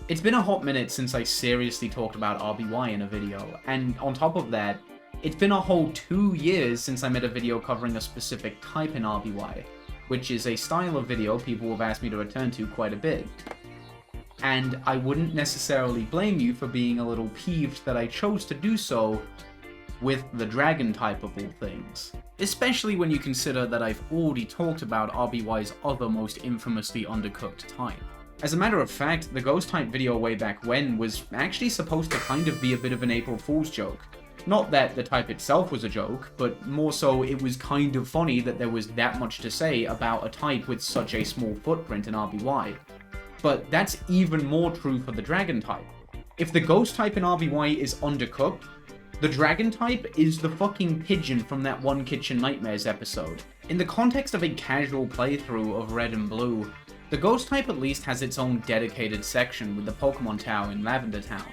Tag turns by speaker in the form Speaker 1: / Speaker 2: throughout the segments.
Speaker 1: It's been a hot minute since I seriously talked about RBY in a video, and on top of that, it's been a whole 2 years since I made a video covering a specific type in RBY, which is a style of video people have asked me to return to quite a bit. And I wouldn't necessarily blame you for being a little peeved that I chose to do so with the dragon type of all things. Especially when you consider that I've already talked about RBY's other most infamously undercooked type. As a matter of fact, the ghost type video way back when was actually supposed to kind of be a bit of an April Fool's joke. Not that the type itself was a joke, but more so it was kind of funny that there was that much to say about a type with such a small footprint in RBY. But that's even more true for the dragon type. If the ghost type in RBY is undercooked, the dragon type is the fucking pigeon from that One Kitchen Nightmares episode. In the context of a casual playthrough of Red and Blue, the ghost type at least has its own dedicated section with the Pokémon Tower in Lavender Town.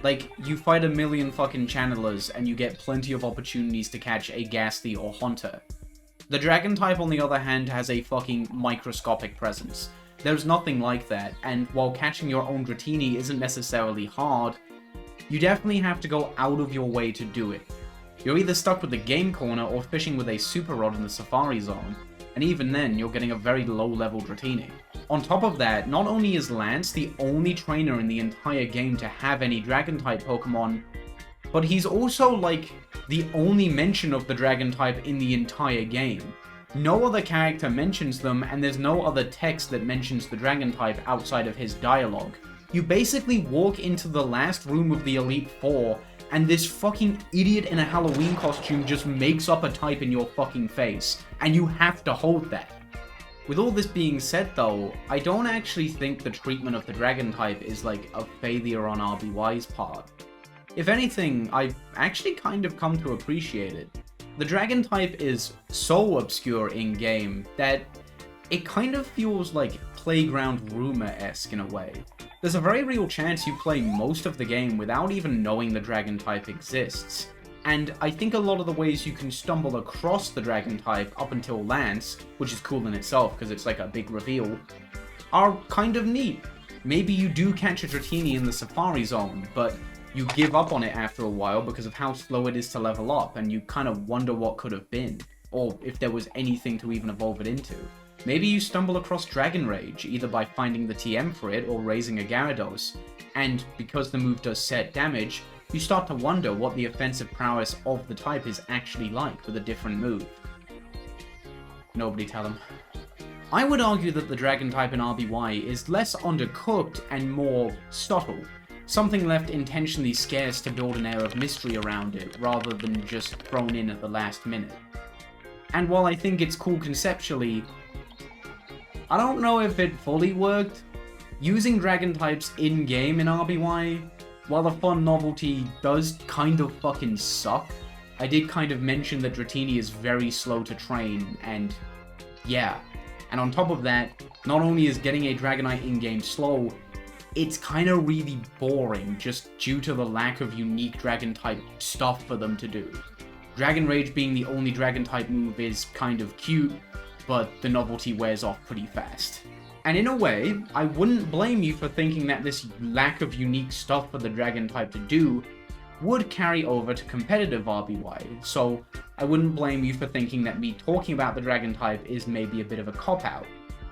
Speaker 1: Like, you fight a million fucking channelers and you get plenty of opportunities to catch a Gastly or Haunter. The dragon type on the other hand has a fucking microscopic presence. There's nothing like that, and while catching your own Dratini isn't necessarily hard, you definitely have to go out of your way to do it. You're either stuck with the game corner or fishing with a super rod in the Safari Zone, and even then you're getting a very low level Dratini. On top of that, not only is Lance the only trainer in the entire game to have any dragon type Pokemon, but he's also like the only mention of the dragon type in the entire game. No other character mentions them, and there's no other text that mentions the dragon type outside of his dialogue. You basically walk into the last room of the Elite Four, and this fucking idiot in a Halloween costume just makes up a type in your fucking face, and you have to hold that. With all this being said though, I don't actually think the treatment of the dragon type is like a failure on RBY's part. If anything, I've actually kind of come to appreciate it. The dragon type is so obscure in-game that it kind of feels like playground rumor-esque in a way. There's a very real chance you play most of the game without even knowing the dragon type exists. And I think a lot of the ways you can stumble across the dragon type up until Lance, which is cool in itself because it's like a big reveal, are kind of neat. Maybe you do catch a Dratini in the Safari Zone, but you give up on it after a while because of how slow it is to level up, and you kind of wonder what could have been, or if there was anything to even evolve it into. Maybe you stumble across Dragon Rage, either by finding the TM for it or raising a Gyarados, and because the move does set damage, you start to wonder what the offensive prowess of the type is actually like with a different move. Nobody tell him. I would argue that the dragon type in RBY is less undercooked and more subtle, something left intentionally scarce to build an air of mystery around it, rather than just thrown in at the last minute. And while I think it's cool conceptually, I don't know if it fully worked. Using dragon types in-game in RBY, while the fun novelty does kind of fucking suck, I did kind of mention that Dratini is very slow to train, and yeah. And on top of that, not only is getting a Dragonite in-game slow, it's kind of really boring just due to the lack of unique dragon type stuff for them to do. Dragon Rage being the only dragon type move is kind of cute, but the novelty wears off pretty fast. And in a way, I wouldn't blame you for thinking that this lack of unique stuff for the dragon type to do would carry over to competitive RBY, so I wouldn't blame you for thinking that me talking about the dragon type is maybe a bit of a cop-out.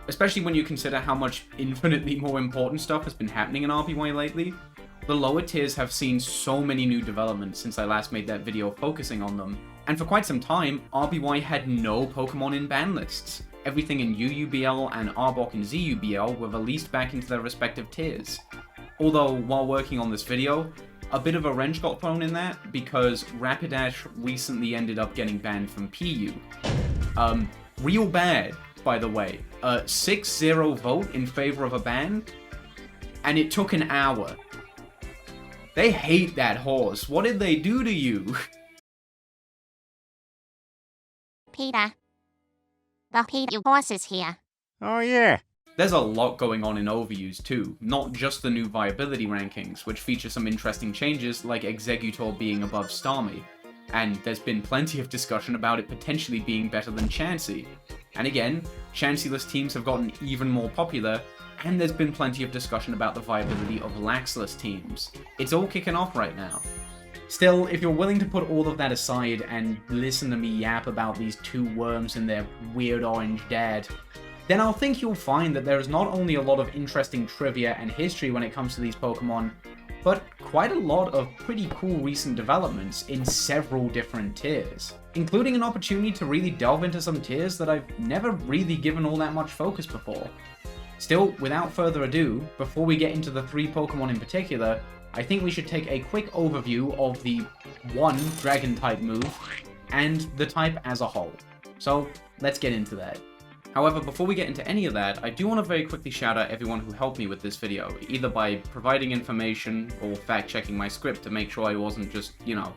Speaker 1: Especially when you consider how much infinitely more important stuff has been happening in RBY lately. The lower tiers have seen so many new developments since I last made that video focusing on them, and for quite some time, RBY had no Pokemon in ban lists. Everything in UUBL and Arbok and ZUBL were released back into their respective tiers. Although, while working on this video, a bit of a wrench got thrown in that because Rapidash recently ended up getting banned from PU. Real bad, by the way. 6-0 vote in favor of a ban, and it took an hour. They hate that horse. What did they do to you?
Speaker 2: Peter. The Peter horse is here.
Speaker 3: Oh yeah.
Speaker 1: There's a lot going on in Overuse too, not just the new viability rankings, which feature some interesting changes like Exeggutor being above Starmie, and there's been plenty of discussion about it potentially being better than Chansey. And again, Chansey-less teams have gotten even more popular, and there's been plenty of discussion about the viability of laxless teams. It's all kicking off right now. Still, if you're willing to put all of that aside and listen to me yap about these two worms and their weird orange dad, then I'll think you'll find that there is not only a lot of interesting trivia and history when it comes to these Pokemon, but quite a lot of pretty cool recent developments in several different tiers, including an opportunity to really delve into some tiers that I've never really given all that much focus before. Still, without further ado, before we get into the three Pokemon in particular, I think we should take a quick overview of the one Dragon-type move, and the type as a whole. So, let's get into that. However, before we get into any of that, I do want to very quickly shout out everyone who helped me with this video, either by providing information or fact-checking my script to make sure I wasn't just,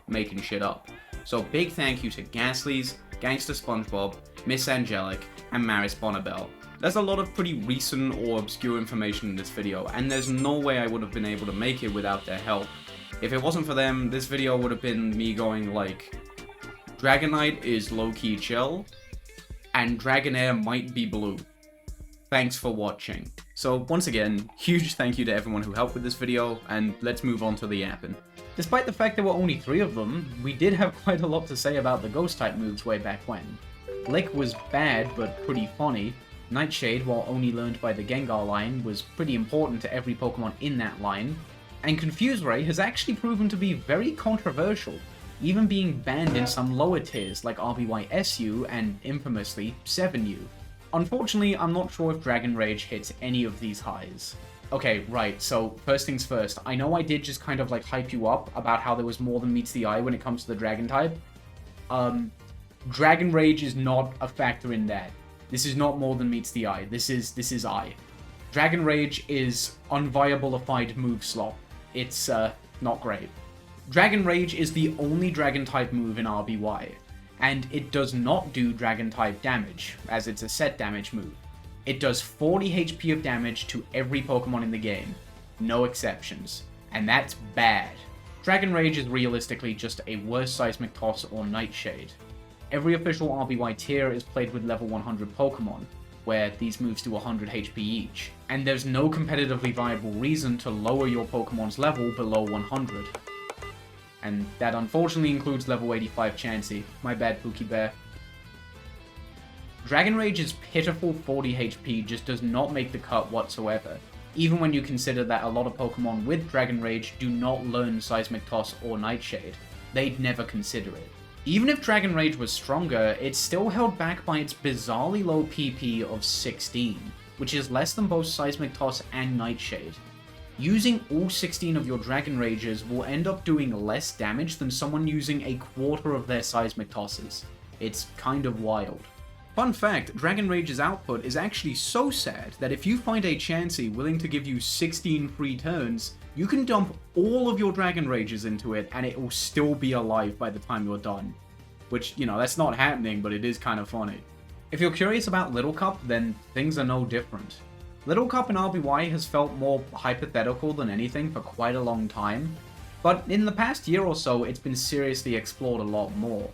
Speaker 1: making shit up. So big thank you to Gastlies, Gangsta Spongebob, missangelic, and Maris Bonibell. There's a lot of pretty recent or obscure information in this video, and there's no way I would have been able to make it without their help. If it wasn't for them, this video would have been me going like, Dragonite is low-key chill, and Dragonair might be blue. Thanks for watching. So once again, huge thank you to everyone who helped with this video, and let's move on to the yapping. Despite the fact there were only 3 of them, we did have quite a lot to say about the Ghost-type moves way back when. Lick was bad, but pretty funny. Nightshade, while only learned by the Gengar line, was pretty important to every Pokemon in that line. And Confuse Ray has actually proven to be very controversial, even being banned in some lower tiers like RBY SU and infamously 7U. Unfortunately, I'm not sure if Dragon Rage hits any of these highs. Okay, right, so first things first, I know I did just kind of like hype you up about how there was more than meets the eye when it comes to the Dragon type. Dragon Rage is not a factor in that. This is not more than meets the eye, this is eye. Dragon Rage is unviabilified move slot. It's, not great. Dragon Rage is the only Dragon-type move in RBY, and it does not do Dragon-type damage, as it's a set damage move. It does 40 HP of damage to every Pokemon in the game, no exceptions, and that's bad. Dragon Rage is realistically just a worse Seismic Toss or Nightshade. Every official RBY tier is played with level 100 Pokemon, where these moves do 100 HP each, and there's no competitively viable reason to lower your Pokemon's level below 100. And that unfortunately includes level 85 Chansey. My bad, Pookie Bear. Dragon Rage's pitiful 40 HP just does not make the cut whatsoever, even when you consider that a lot of Pokemon with Dragon Rage do not learn Seismic Toss or Nightshade. They'd never consider it. Even if Dragon Rage was stronger, it's still held back by its bizarrely low PP of 16, which is less than both Seismic Toss and Nightshade. Using all 16 of your Dragon Rages will end up doing less damage than someone using a quarter of their Seismic Tosses. It's kind of wild. Fun fact, Dragon Rage's output is actually so sad that if you find a Chansey willing to give you 16 free turns, you can dump all of your Dragon Rages into it and it will still be alive by the time you're done. Which, that's not happening, but it is kind of funny. If you're curious about Little Cup, then things are no different. Little Cup in RBY has felt more hypothetical than anything for quite a long time, but in the past year or so it's been seriously explored a lot more,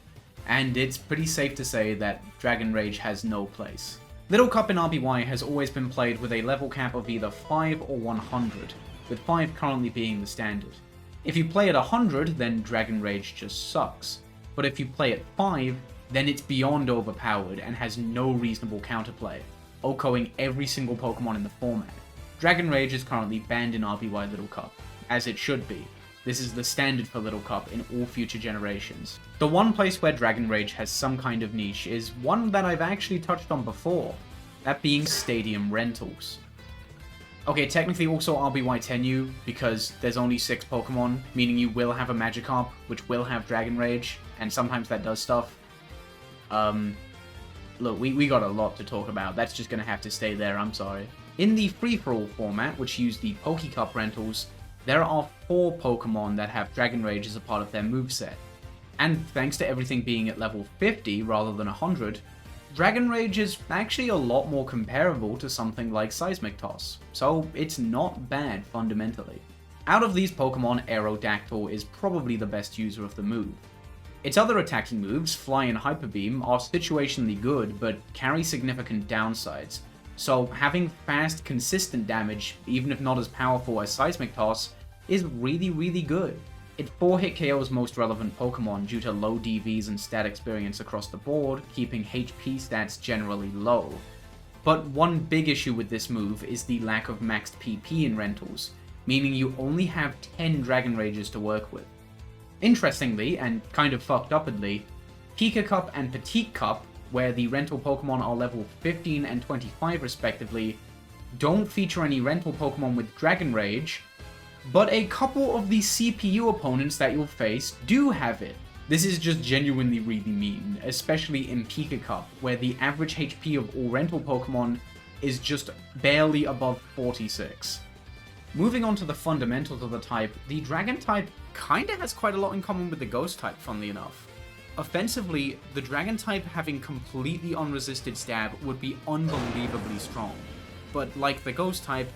Speaker 1: and it's pretty safe to say that Dragon Rage has no place. Little Cup in RBY has always been played with a level cap of either 5 or 100, with 5 currently being the standard. If you play at 100, then Dragon Rage just sucks, but if you play at 5, then it's beyond overpowered and has no reasonable counterplay, OHKOing every single Pokemon in the format. Dragon Rage is currently banned in RBY Little Cup, as it should be. This is the standard for Little Cup in all future generations. The one place where Dragon Rage has some kind of niche is one that I've actually touched on before, that being Stadium Rentals. Okay, technically also RBY 10U, because there's only 6 Pokemon, meaning you will have a Magikarp, which will have Dragon Rage, and sometimes that does stuff. Look, we got a lot to talk about, that's just gonna have to stay there, I'm sorry. In the free-for-all format, which use the Pokécup rentals, there are 4 Pokemon that have Dragon Rage as a part of their moveset. And thanks to everything being at level 50 rather than 100, Dragon Rage is actually a lot more comparable to something like Seismic Toss, so it's not bad fundamentally. Out of these Pokemon, Aerodactyl is probably the best user of the move. Its other attacking moves, Fly and Hyper Beam, are situationally good, but carry significant downsides, So having fast, consistent damage, even if not as powerful as Seismic Toss, is really, really good. It 4-hit KOs most relevant Pokemon due to low DVs and stat experience across the board, keeping HP stats generally low. But one big issue with this move is the lack of maxed PP in rentals, meaning you only have 10 Dragon Rages to work with. Interestingly, and kind of fucked upedly, Pika Cup and Petite Cup, where the rental Pokemon are level 15 and 25 respectively, don't feature any rental Pokemon with Dragon Rage, but a couple of the CPU opponents that you'll face do have it. This is just genuinely really mean, especially in Pika Cup, where the average HP of all rental Pokemon is just barely above 46. Moving on to the fundamentals of the type, the Dragon type kinda has quite a lot in common with the Ghost type, funnily enough. Offensively, the Dragon type having completely unresisted stab would be unbelievably strong, but like the Ghost type,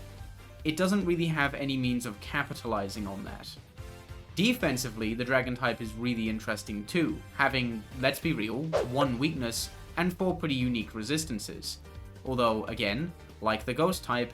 Speaker 1: it doesn't really have any means of capitalizing on that. Defensively, the Dragon type is really interesting too, having, let's be real, 1 weakness and 4 pretty unique resistances. Although, again, like the Ghost type,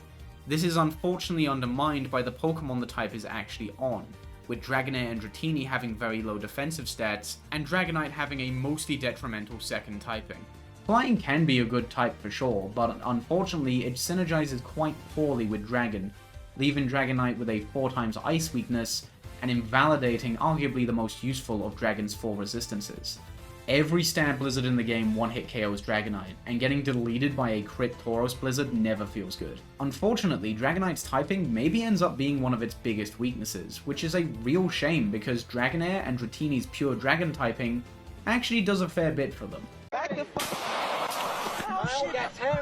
Speaker 1: this is unfortunately undermined by the Pokemon the type is actually on, with Dragonair and Dratini having very low defensive stats, and Dragonite having a mostly detrimental second typing. Flying can be a good type for sure, but unfortunately it synergizes quite poorly with Dragon, leaving Dragonite with a 4x Ice weakness, and invalidating arguably the most useful of Dragon's 4 resistances. Every stab Blizzard in the game 1-hit KOs Dragonite, and getting deleted by a crit Tauros Blizzard never feels good. Unfortunately, Dragonite's typing maybe ends up being one of its biggest weaknesses, which is a real shame because Dragonair and Dratini's pure Dragon typing actually does a fair bit for them.
Speaker 3: Back the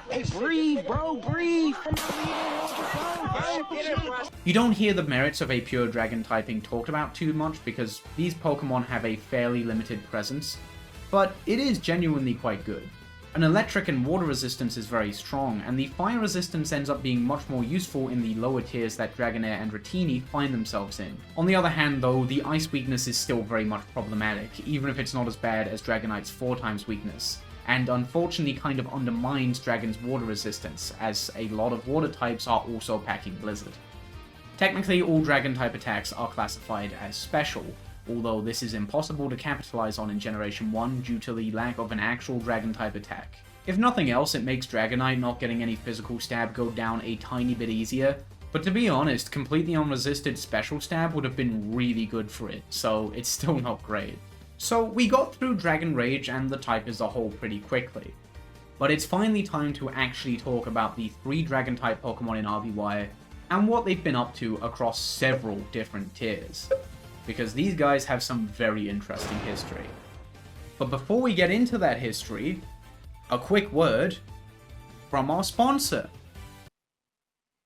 Speaker 3: Hey, breathe, bro, breathe!
Speaker 1: You don't hear the merits of a pure Dragon typing talked about too much because these Pokemon have a fairly limited presence, but it is genuinely quite good. An electric and water resistance is very strong, and the fire resistance ends up being much more useful in the lower tiers that Dragonair and Dratini find themselves in. On the other hand though, the ice weakness is still very much problematic, even if it's not as bad as Dragonite's 4x weakness, and unfortunately kind of undermines Dragon's water resistance, as a lot of water types are also packing Blizzard. Technically, all Dragon-type attacks are classified as special, although this is impossible to capitalize on in Generation 1 due to the lack of an actual Dragon-type attack. If nothing else, it makes Dragonite not getting any physical stab go down a tiny bit easier, but to be honest, completely unresisted special stab would have been really good for it, so it's still not great. So we got through Dragon Rage and the type as a whole pretty quickly, but it's finally time to actually talk about the 3 Dragon-type Pokemon in RBY and what they've been up to across several different tiers, because these guys have some very interesting history. But before we get into that history, a quick word from our sponsor.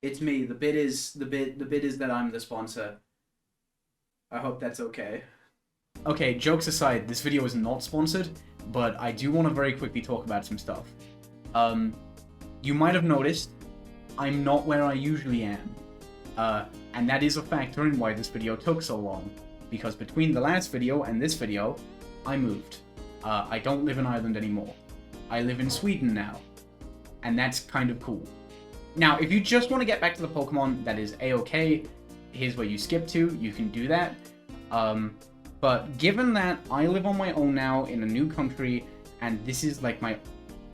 Speaker 1: It's me. The bit is that I'm the sponsor. I hope that's okay. Okay, jokes aside, this video is not sponsored, but I do want to very quickly talk about some stuff. You might have noticed, I'm not where I usually am. And that is a factor in why this video took so long, because between the last video and this video, I moved. I don't live in Ireland anymore. I live in Sweden now, and that's kind of cool. Now, if you just want to get back to the Pokemon, that is a-okay. Here's where you skip to, you can do that. But given that I live on my own now in a new country, and this is like my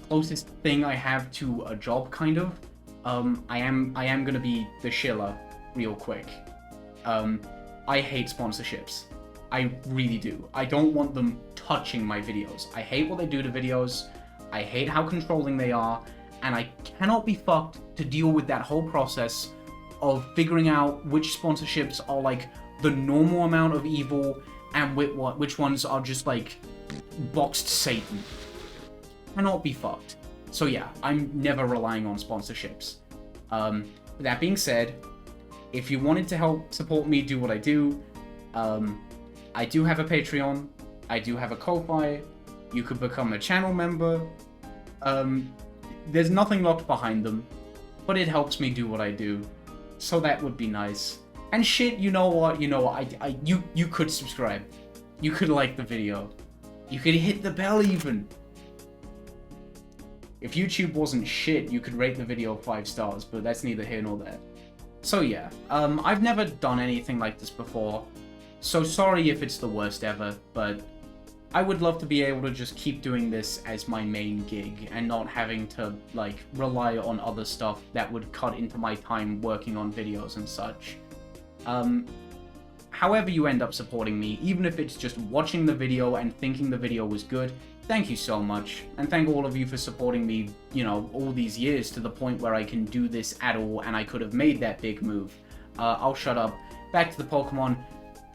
Speaker 1: closest thing I have to a job, kind of, I am gonna be the shiller real quick. I hate sponsorships. I really do. I don't want them touching my videos. I hate what they do to videos. I hate how controlling they are, and I cannot be fucked to deal with that whole process of figuring out which sponsorships are like the normal amount of evil and which ones are just like boxed Satan. Cannot be fucked. So yeah, I'm never relying on sponsorships. With that being said, if you wanted to help support me do what I do, I do have a Patreon, I do have a Ko-Fi, you could become a channel member. There's nothing locked behind them, but it helps me do what I do, so that would be nice. And shit, you know what, you could subscribe. You could like the video. You could hit the bell even. If YouTube wasn't shit, you could rate the video 5 stars, but that's neither here nor there. So yeah, I've never done anything like this before, so sorry if it's the worst ever, but I would love to be able to just keep doing this as my main gig and not having to, like, rely on other stuff that would cut into my time working on videos and such. However you end up supporting me, even if it's just watching the video and thinking the video was good, thank you so much, and thank all of you for supporting me, you know, all these years to the point where I can do this at all and I could have made that big move. I'll shut up. Back to the Pokemon.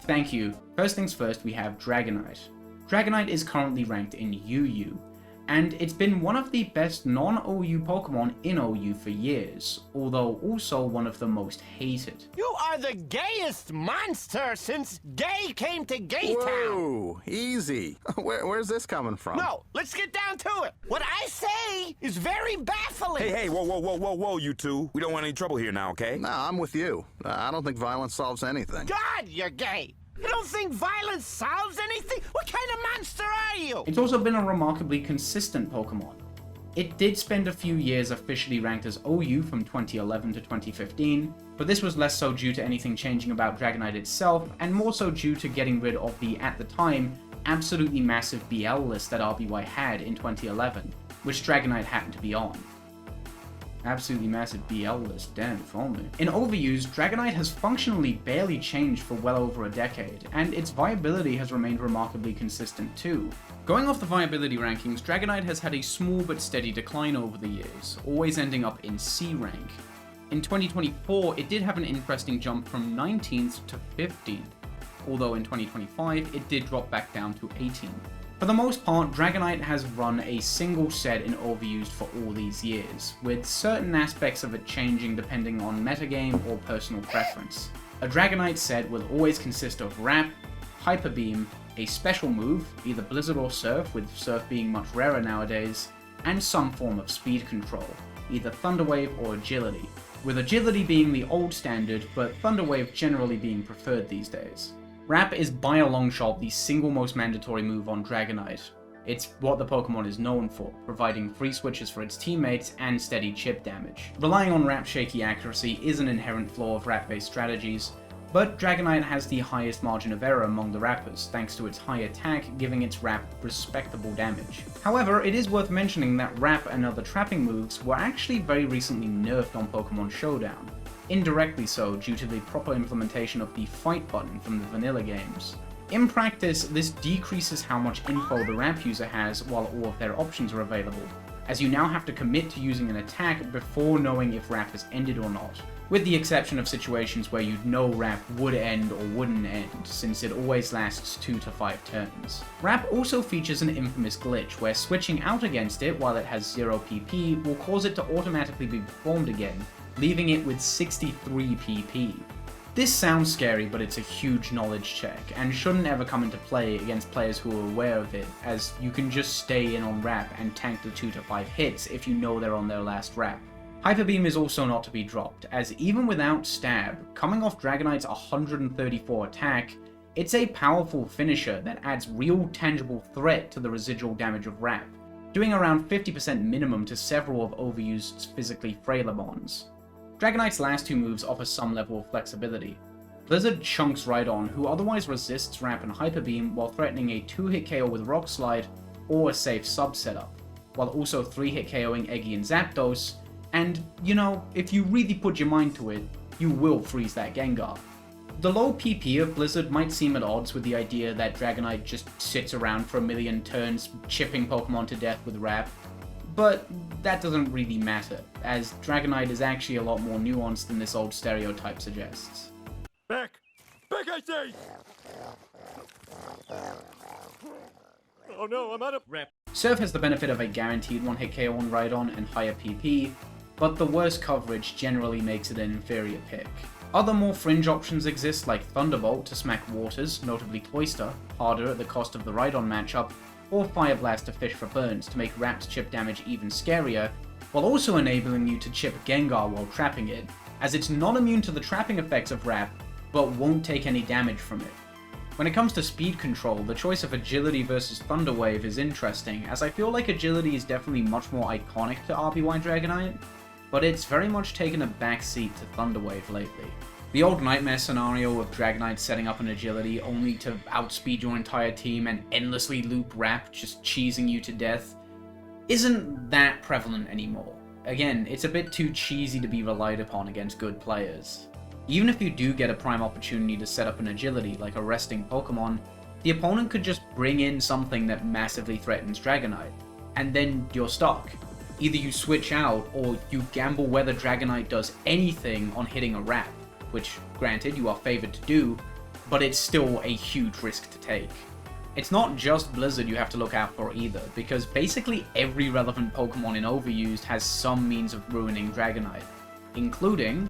Speaker 1: Thank you. First things first, we have Dragonite. Dragonite is currently ranked in UU, and it's been one of the best non-OU Pokemon in OU for years, although also one of the most hated.
Speaker 3: You are the gayest monster since gay came to Gaytown.
Speaker 4: Whoa, easy. Where's this coming from?
Speaker 3: No, let's get down to it. What I say is very baffling.
Speaker 5: Hey, whoa, you two. We don't want any trouble here now, okay?
Speaker 4: Nah, I'm with you. I don't think violence solves anything.
Speaker 3: God, you're gay. You don't think violence solves anything? What kind of monster are you?
Speaker 1: It's also been a remarkably consistent Pokemon. It did spend a few years officially ranked as OU from 2011 to 2015, but this was less so due to anything changing about Dragonite itself, and more so due to getting rid of the, at the time, absolutely massive BL list that RBY had in 2011, which Dragonite happened to be on. Absolutely massive BL list, damn, if only. In overuse, Dragonite has functionally barely changed for well over a decade, and its viability has remained remarkably consistent too. Going off the viability rankings, Dragonite has had a small but steady decline over the years, always ending up in C rank. In 2024, it did have an interesting jump from 19th to 15th, although in 2025, it did drop back down to 18th. For the most part, Dragonite has run a single set in overused for all these years, with certain aspects of it changing depending on metagame or personal preference. A Dragonite set will always consist of Wrap, Hyper Beam, a special move, either Blizzard or Surf, with Surf being much rarer nowadays, and some form of speed control, either Thunder Wave or Agility, with Agility being the old standard, but Thunder Wave generally being preferred these days. Wrap is by a long shot the single most mandatory move on Dragonite. It's what the Pokemon is known for, providing free switches for its teammates and steady chip damage. Relying on Wrap's shaky accuracy is an inherent flaw of Wrap-based strategies, but Dragonite has the highest margin of error among the Wrappers, thanks to its high attack giving its Wrap respectable damage. However, it is worth mentioning that Wrap and other trapping moves were actually very recently nerfed on Pokemon Showdown. Indirectly so due to the proper implementation of the fight button from the vanilla games. In practice, this decreases how much info the Wrap user has while all of their options are available, as you now have to commit to using an attack before knowing if Wrap has ended or not, with the exception of situations where you'd know Wrap would end or wouldn't end, since it always lasts 2 to 5 turns. Wrap also features an infamous glitch where switching out against it while it has 0 PP will cause it to automatically be performed again, leaving it with 63 PP. This sounds scary, but it's a huge knowledge check, and shouldn't ever come into play against players who are aware of it, as you can just stay in on Wrap and tank the 2 to 5 hits if you know they're on their last Wrap. Hyper Beam is also not to be dropped, as even without Stab, coming off Dragonite's 134 attack, it's a powerful finisher that adds real tangible threat to the residual damage of Wrap, doing around 50% minimum to several of Overused's physically frailer mons. Dragonite's last two moves offer some level of flexibility. Blizzard chunks Rhydon, who otherwise resists Wrap and Hyper Beam while threatening a 2-hit KO with Rock Slide or a safe sub setup, while also 3-hit KOing Eggy and Zapdos, and, you know, if you really put your mind to it, you will freeze that Gengar. The low PP of Blizzard might seem at odds with the idea that Dragonite just sits around for a million turns chipping Pokemon to death with Wrap, but that doesn't really matter, as Dragonite is actually a lot more nuanced than this old stereotype suggests.
Speaker 5: Back, I say! Oh no, I'm out of rep.
Speaker 1: Surf has the benefit of a guaranteed 1-hit KO on Rhydon and higher PP, but the worse coverage generally makes it an inferior pick. Other more fringe options exist, like Thunderbolt to smack Waters, notably Cloyster, harder at the cost of the Rhydon matchup, or Fire Blast to fish for burns to make Wrap's chip damage even scarier, while also enabling you to chip Gengar while trapping it, as it's not immune to the trapping effects of Wrap, but won't take any damage from it. When it comes to speed control, the choice of agility versus Thunder Wave is interesting, as I feel like agility is definitely much more iconic to RBY Dragonite, but it's very much taken a backseat to Thunder Wave lately. The old nightmare scenario of Dragonite setting up an agility only to outspeed your entire team and endlessly loop wrap, just cheesing you to death, isn't that prevalent anymore. Again, it's a bit too cheesy to be relied upon against good players. Even if you do get a prime opportunity to set up an agility, like a resting Pokemon, the opponent could just bring in something that massively threatens Dragonite, and then you're stuck. Either you switch out, or you gamble whether Dragonite does anything on hitting a wrap, which, granted, you are favored to do, but it's still a huge risk to take. It's not just Blizzard you have to look out for either, because basically every relevant Pokemon in Overused has some means of ruining Dragonite, including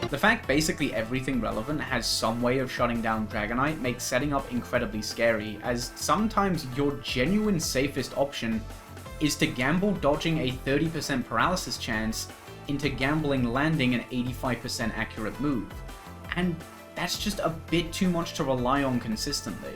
Speaker 1: the fact basically everything relevant has some way of shutting down Dragonite makes setting up incredibly scary, as sometimes your genuine safest option is to gamble dodging a 30% paralysis chance into gambling landing an 85% accurate move, and that's just a bit too much to rely on consistently.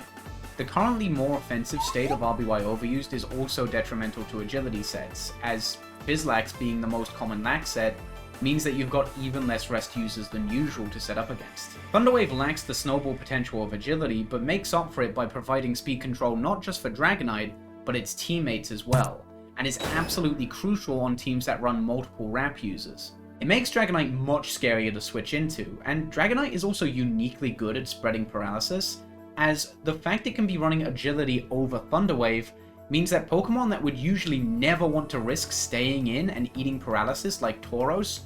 Speaker 1: The currently more offensive state of RBY Overused is also detrimental to agility sets, as Bizlax being the most common lack set means that you've got even less rest users than usual to set up against. Thunderwave lacks the snowball potential of agility, but makes up for it by providing speed control not just for Dragonite, but its teammates as well, and is absolutely crucial on teams that run multiple wrap users. It makes Dragonite much scarier to switch into, and Dragonite is also uniquely good at spreading paralysis, as the fact it can be running agility over Thunderwave means that Pokemon that would usually never want to risk staying in and eating paralysis like Tauros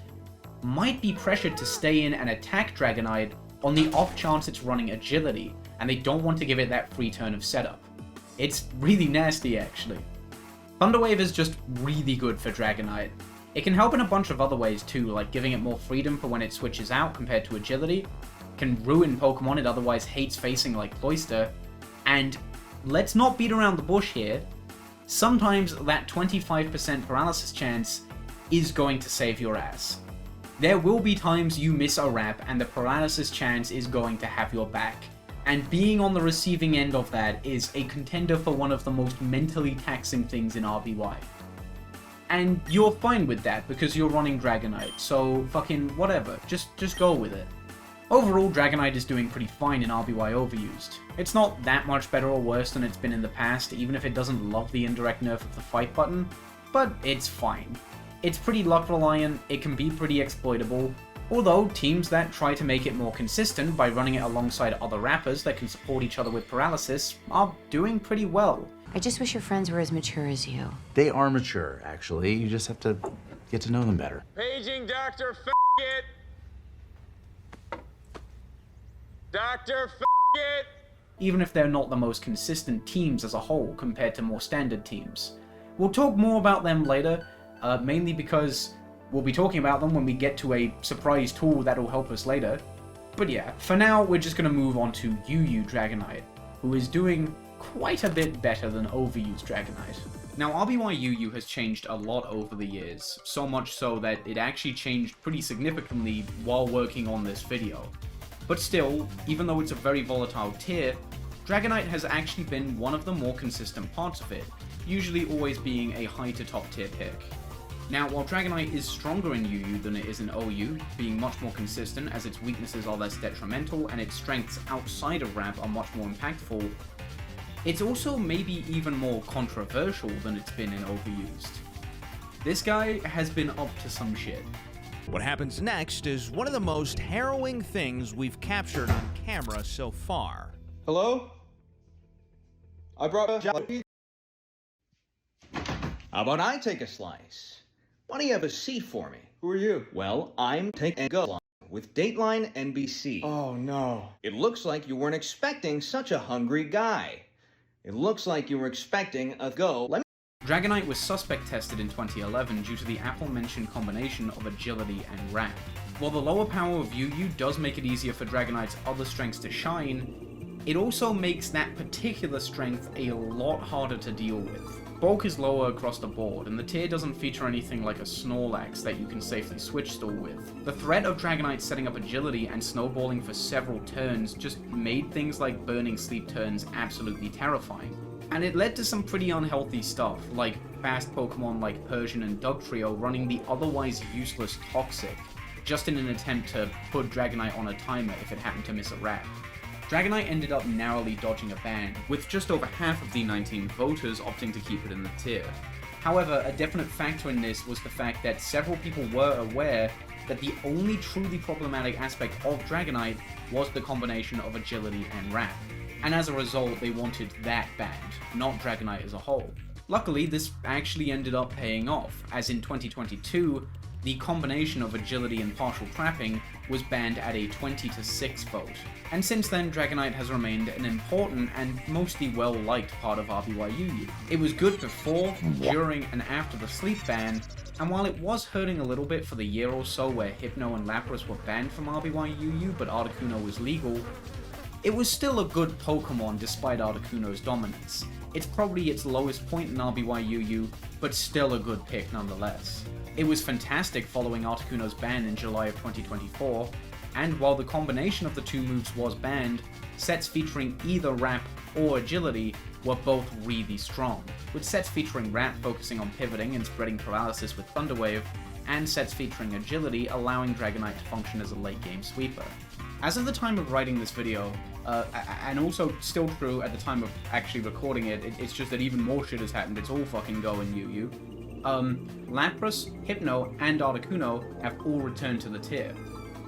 Speaker 1: might be pressured to stay in and attack Dragonite on the off chance it's running agility, and they don't want to give it that free turn of setup. It's really nasty actually. Thunderwave is just really good for Dragonite. It can help in a bunch of other ways too, like giving it more freedom for when it switches out compared to agility, can ruin Pokemon it otherwise hates facing like Cloyster, and let's not beat around the bush here, sometimes that 25% paralysis chance is going to save your ass. There will be times you miss a wrap and the paralysis chance is going to have your back, and being on the receiving end of that is a contender for one of the most mentally taxing things in RBY. And you're fine with that because you're running Dragonite, so fucking whatever, just go with it. Overall, Dragonite is doing pretty fine in RBY Overused. It's not that much better or worse than it's been in the past, even if it doesn't love the indirect nerf of the fight button, but it's fine. It's pretty luck reliant, it can be pretty exploitable, although teams that try to make it more consistent by running it alongside other rappers that can support each other with paralysis are doing pretty well.
Speaker 6: I just wish your friends were as mature as you.
Speaker 7: They are mature, actually. You just have to get to know them better.
Speaker 5: Paging Dr. F***it! Dr. F***it!
Speaker 1: Even if they're not the most consistent teams as a whole compared to more standard teams. We'll talk more about them later, mainly because we'll be talking about them when we get to a surprise tool that'll help us later. But yeah, for now we're just going to move on to UU Dragonite, who is doing quite a bit better than Overused Dragonite. Now RBY UU has changed a lot over the years, so much so that it actually changed pretty significantly while working on this video. But still, even though it's a very volatile tier, Dragonite has actually been one of the more consistent parts of it, usually always being a high to top tier pick. Now, while Dragonite is stronger in UU than it is in OU, being much more consistent as its weaknesses are less detrimental and its strengths outside of ramp are much more impactful, it's also maybe even more controversial than it's been in Overused. This guy has been up to some shit.
Speaker 8: What happens next is one of the most harrowing things we've captured on camera so far.
Speaker 5: Hello? I brought a jelly. How about I take a slice? Why don't you have a seat for me? Who are you? Well, I'm taking a go with Dateline NBC. Oh, no. It looks like you weren't expecting such a hungry guy. It looks like you were expecting a go.
Speaker 1: Dragonite was suspect tested in 2011 due to the aforementioned combination of agility and ramp. While the lower power of UU does make it easier for Dragonite's other strengths to shine, it also makes that particular strength a lot harder to deal with. Bulk is lower across the board, and the tier doesn't feature anything like a Snorlax that you can safely switch stall with. The threat of Dragonite setting up agility and snowballing for several turns just made things like burning sleep turns absolutely terrifying. And it led to some pretty unhealthy stuff, like fast Pokemon like Persian and Dugtrio running the otherwise useless Toxic, just in an attempt to put Dragonite on a timer if it happened to miss a wrap. Dragonite ended up narrowly dodging a ban, with just over half of the 19 voters opting to keep it in the tier. However, a definite factor in this was the fact that several people were aware that the only truly problematic aspect of Dragonite was the combination of agility and ramp, and as a result they wanted that banned, not Dragonite as a whole. Luckily, this actually ended up paying off, as in 2022, the combination of agility and partial trapping was banned at a 20-6 vote. And since then, Dragonite has remained an important and mostly well-liked part of RBYUU. It was good before, during, and after the sleep ban, and while it was hurting a little bit for the year or so where Hypno and Lapras were banned from RBYUU but Articuno was legal, it was still a good Pokemon despite Articuno's dominance. It's probably its lowest point in RBYUU, but still a good pick nonetheless. It was fantastic following Articuno's ban in July of 2024, and while the combination of the two moves was banned, sets featuring either Ramp or Agility were both really strong, with sets featuring Ramp focusing on pivoting and spreading paralysis with Thunder Wave, and sets featuring Agility allowing Dragonite to function as a late game sweeper. As of the time of writing this video, and also still true at the time of actually recording it, it's just that even more shit has happened, it's all fucking going UU. Lapras, Hypno, and Articuno have all returned to the tier.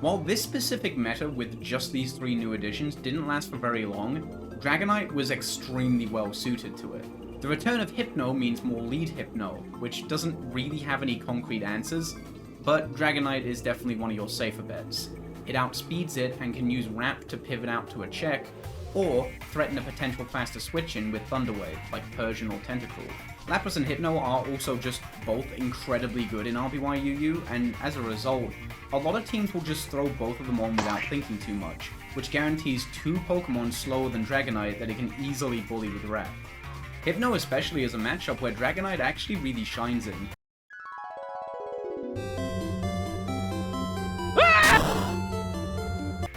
Speaker 1: While this specific meta with just these three new additions didn't last for very long, Dragonite was extremely well suited to it. The return of Hypno means more lead Hypno, which doesn't really have any concrete answers, but Dragonite is definitely one of your safer bets. It outspeeds it and can use Ramp to pivot out to a check, or threaten a potential faster switch-in with Thunder Wave, like Persian or Tentacruel. Lapras and Hypno are also just both incredibly good in RBYUU, and as a result, a lot of teams will just throw both of them on without thinking too much, which guarantees two Pokemon slower than Dragonite that it can easily bully with Ramp. Hypno especially is a matchup where Dragonite actually really shines in.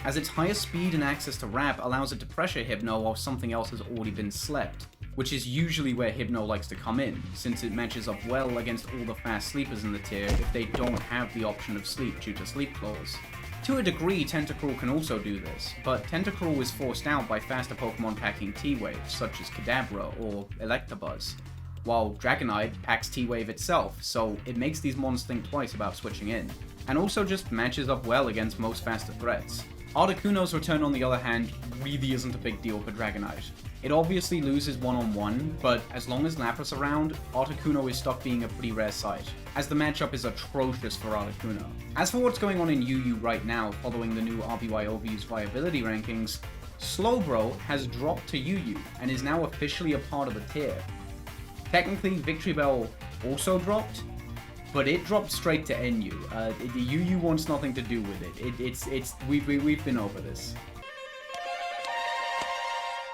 Speaker 1: As its higher speed and access to Ramp allows it to pressure Hypno while something else has already been slept, which is usually where Hypno likes to come in, since it matches up well against all the fast sleepers in the tier if they don't have the option of sleep due to sleep claws. To a degree, Tentacruel can also do this, but Tentacruel is forced out by faster Pokemon packing T-Waves, such as Kadabra or Electabuzz, while Dragonite packs T-Wave itself, so it makes these mons think twice about switching in, and also just matches up well against most faster threats. Articuno's return, on the other hand, really isn't a big deal for Dragonite. It obviously loses one-on-one, but as long as Lapras around, Articuno is stuck being a pretty rare sight, as the matchup is atrocious for Articuno. As for what's going on in UU right now following the new RBY Overuse viability rankings, Slowbro has dropped to UU and is now officially a part of the tier. Technically, Victory Bell also dropped, but it dropped straight to NU. UU wants nothing to do with it. We've been over this.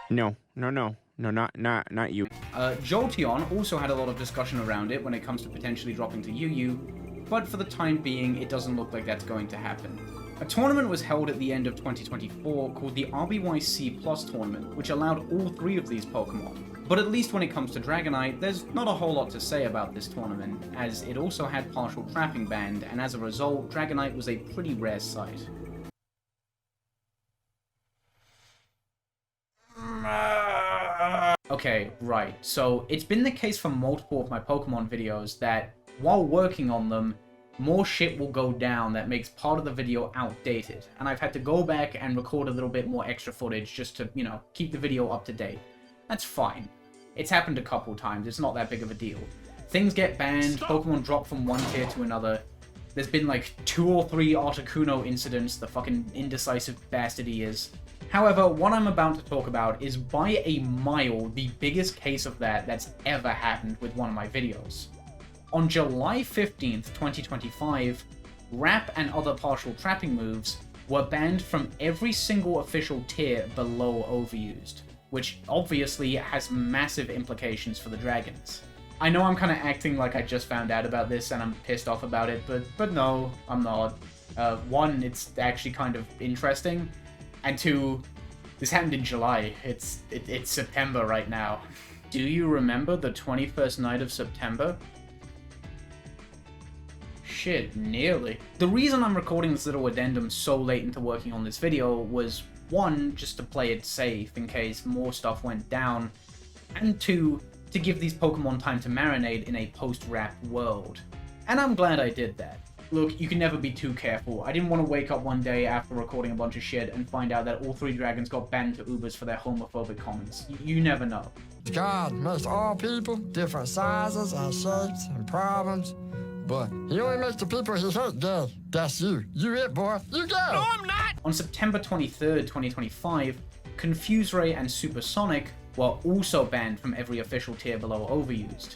Speaker 8: No, not you.
Speaker 1: Jolteon also had a lot of discussion around it when it comes to potentially dropping to UU, but for the time being, it doesn't look like that's going to happen. A tournament was held at the end of 2024 called the RBY C+ tournament, which allowed all three of these Pokemon. But at least when it comes to Dragonite, there's not a whole lot to say about this tournament, as it also had partial trapping banned, and as a result, Dragonite was a pretty rare sight. Okay, right, so it's been the case for multiple of my Pokemon videos that, while working on them, more shit will go down that makes part of the video outdated, and I've had to go back and record a little bit more extra footage just to, you know, keep the video up to date. That's fine. It's happened a couple times, it's not that big of a deal. Things get banned, Pokemon drop from one tier to another. There's been like 2 or 3 Articuno incidents, the fucking indecisive bastard he is. However, what I'm about to talk about is by a mile the biggest case of that that's ever happened with one of my videos. On July 15th, 2025, Wrap and other partial trapping moves were banned from every single official tier below Overused, which obviously has massive implications for the dragons. I know I'm kind of acting like I just found out about this and I'm pissed off about it, but no, I'm not. One, it's actually kind of interesting, and 2, this happened in July. It's September right now. Do you remember the 21st night of September? Shit, nearly. The reason I'm recording this little addendum so late into working on this video was 1, just to play it safe in case more stuff went down, and 2, to give these Pokemon time to marinate in a post-wrap world. And I'm glad I did that. Look, you can never be too careful. I didn't want to wake up one day after recording a bunch of shit and find out that all 3 dragons got banned to Ubers for their homophobic comments. You never know.
Speaker 9: God makes all people different sizes and shapes and problems, but he only makes the people he hates gay. That's you. You it, boy. You go.
Speaker 3: No, I'm not.
Speaker 1: On September 23rd, 2025, Confuse Ray and Supersonic were also banned from every official tier below Overused.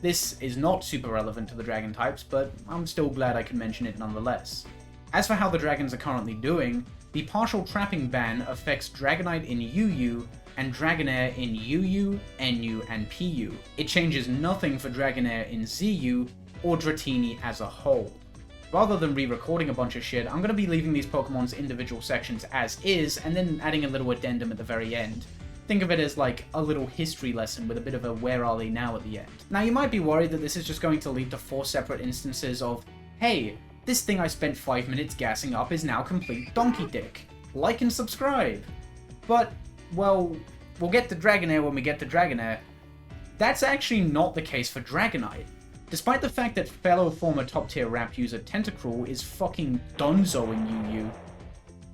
Speaker 1: This is not super relevant to the dragon types, but I'm still glad I can mention it nonetheless. As for how the dragons are currently doing, the partial trapping ban affects Dragonite in UU and Dragonair in UU, NU, and PU. It changes nothing for Dragonair in ZU or Dratini as a whole. Rather than re-recording a bunch of shit, I'm going to be leaving these Pokemon's individual sections as is, and then adding a little addendum at the very end. Think of it as like a little history lesson with a bit of a where are they now at the end. Now you might be worried that this is just going to lead to 4 separate instances of, hey, this thing I spent 5 minutes gassing up is now complete donkey dick. Like and subscribe. But, well, we'll get to Dragonair when we get to Dragonair. That's actually not the case for Dragonite. Despite the fact that fellow former top tier rap user Tentacruel is fucking donezo in UU,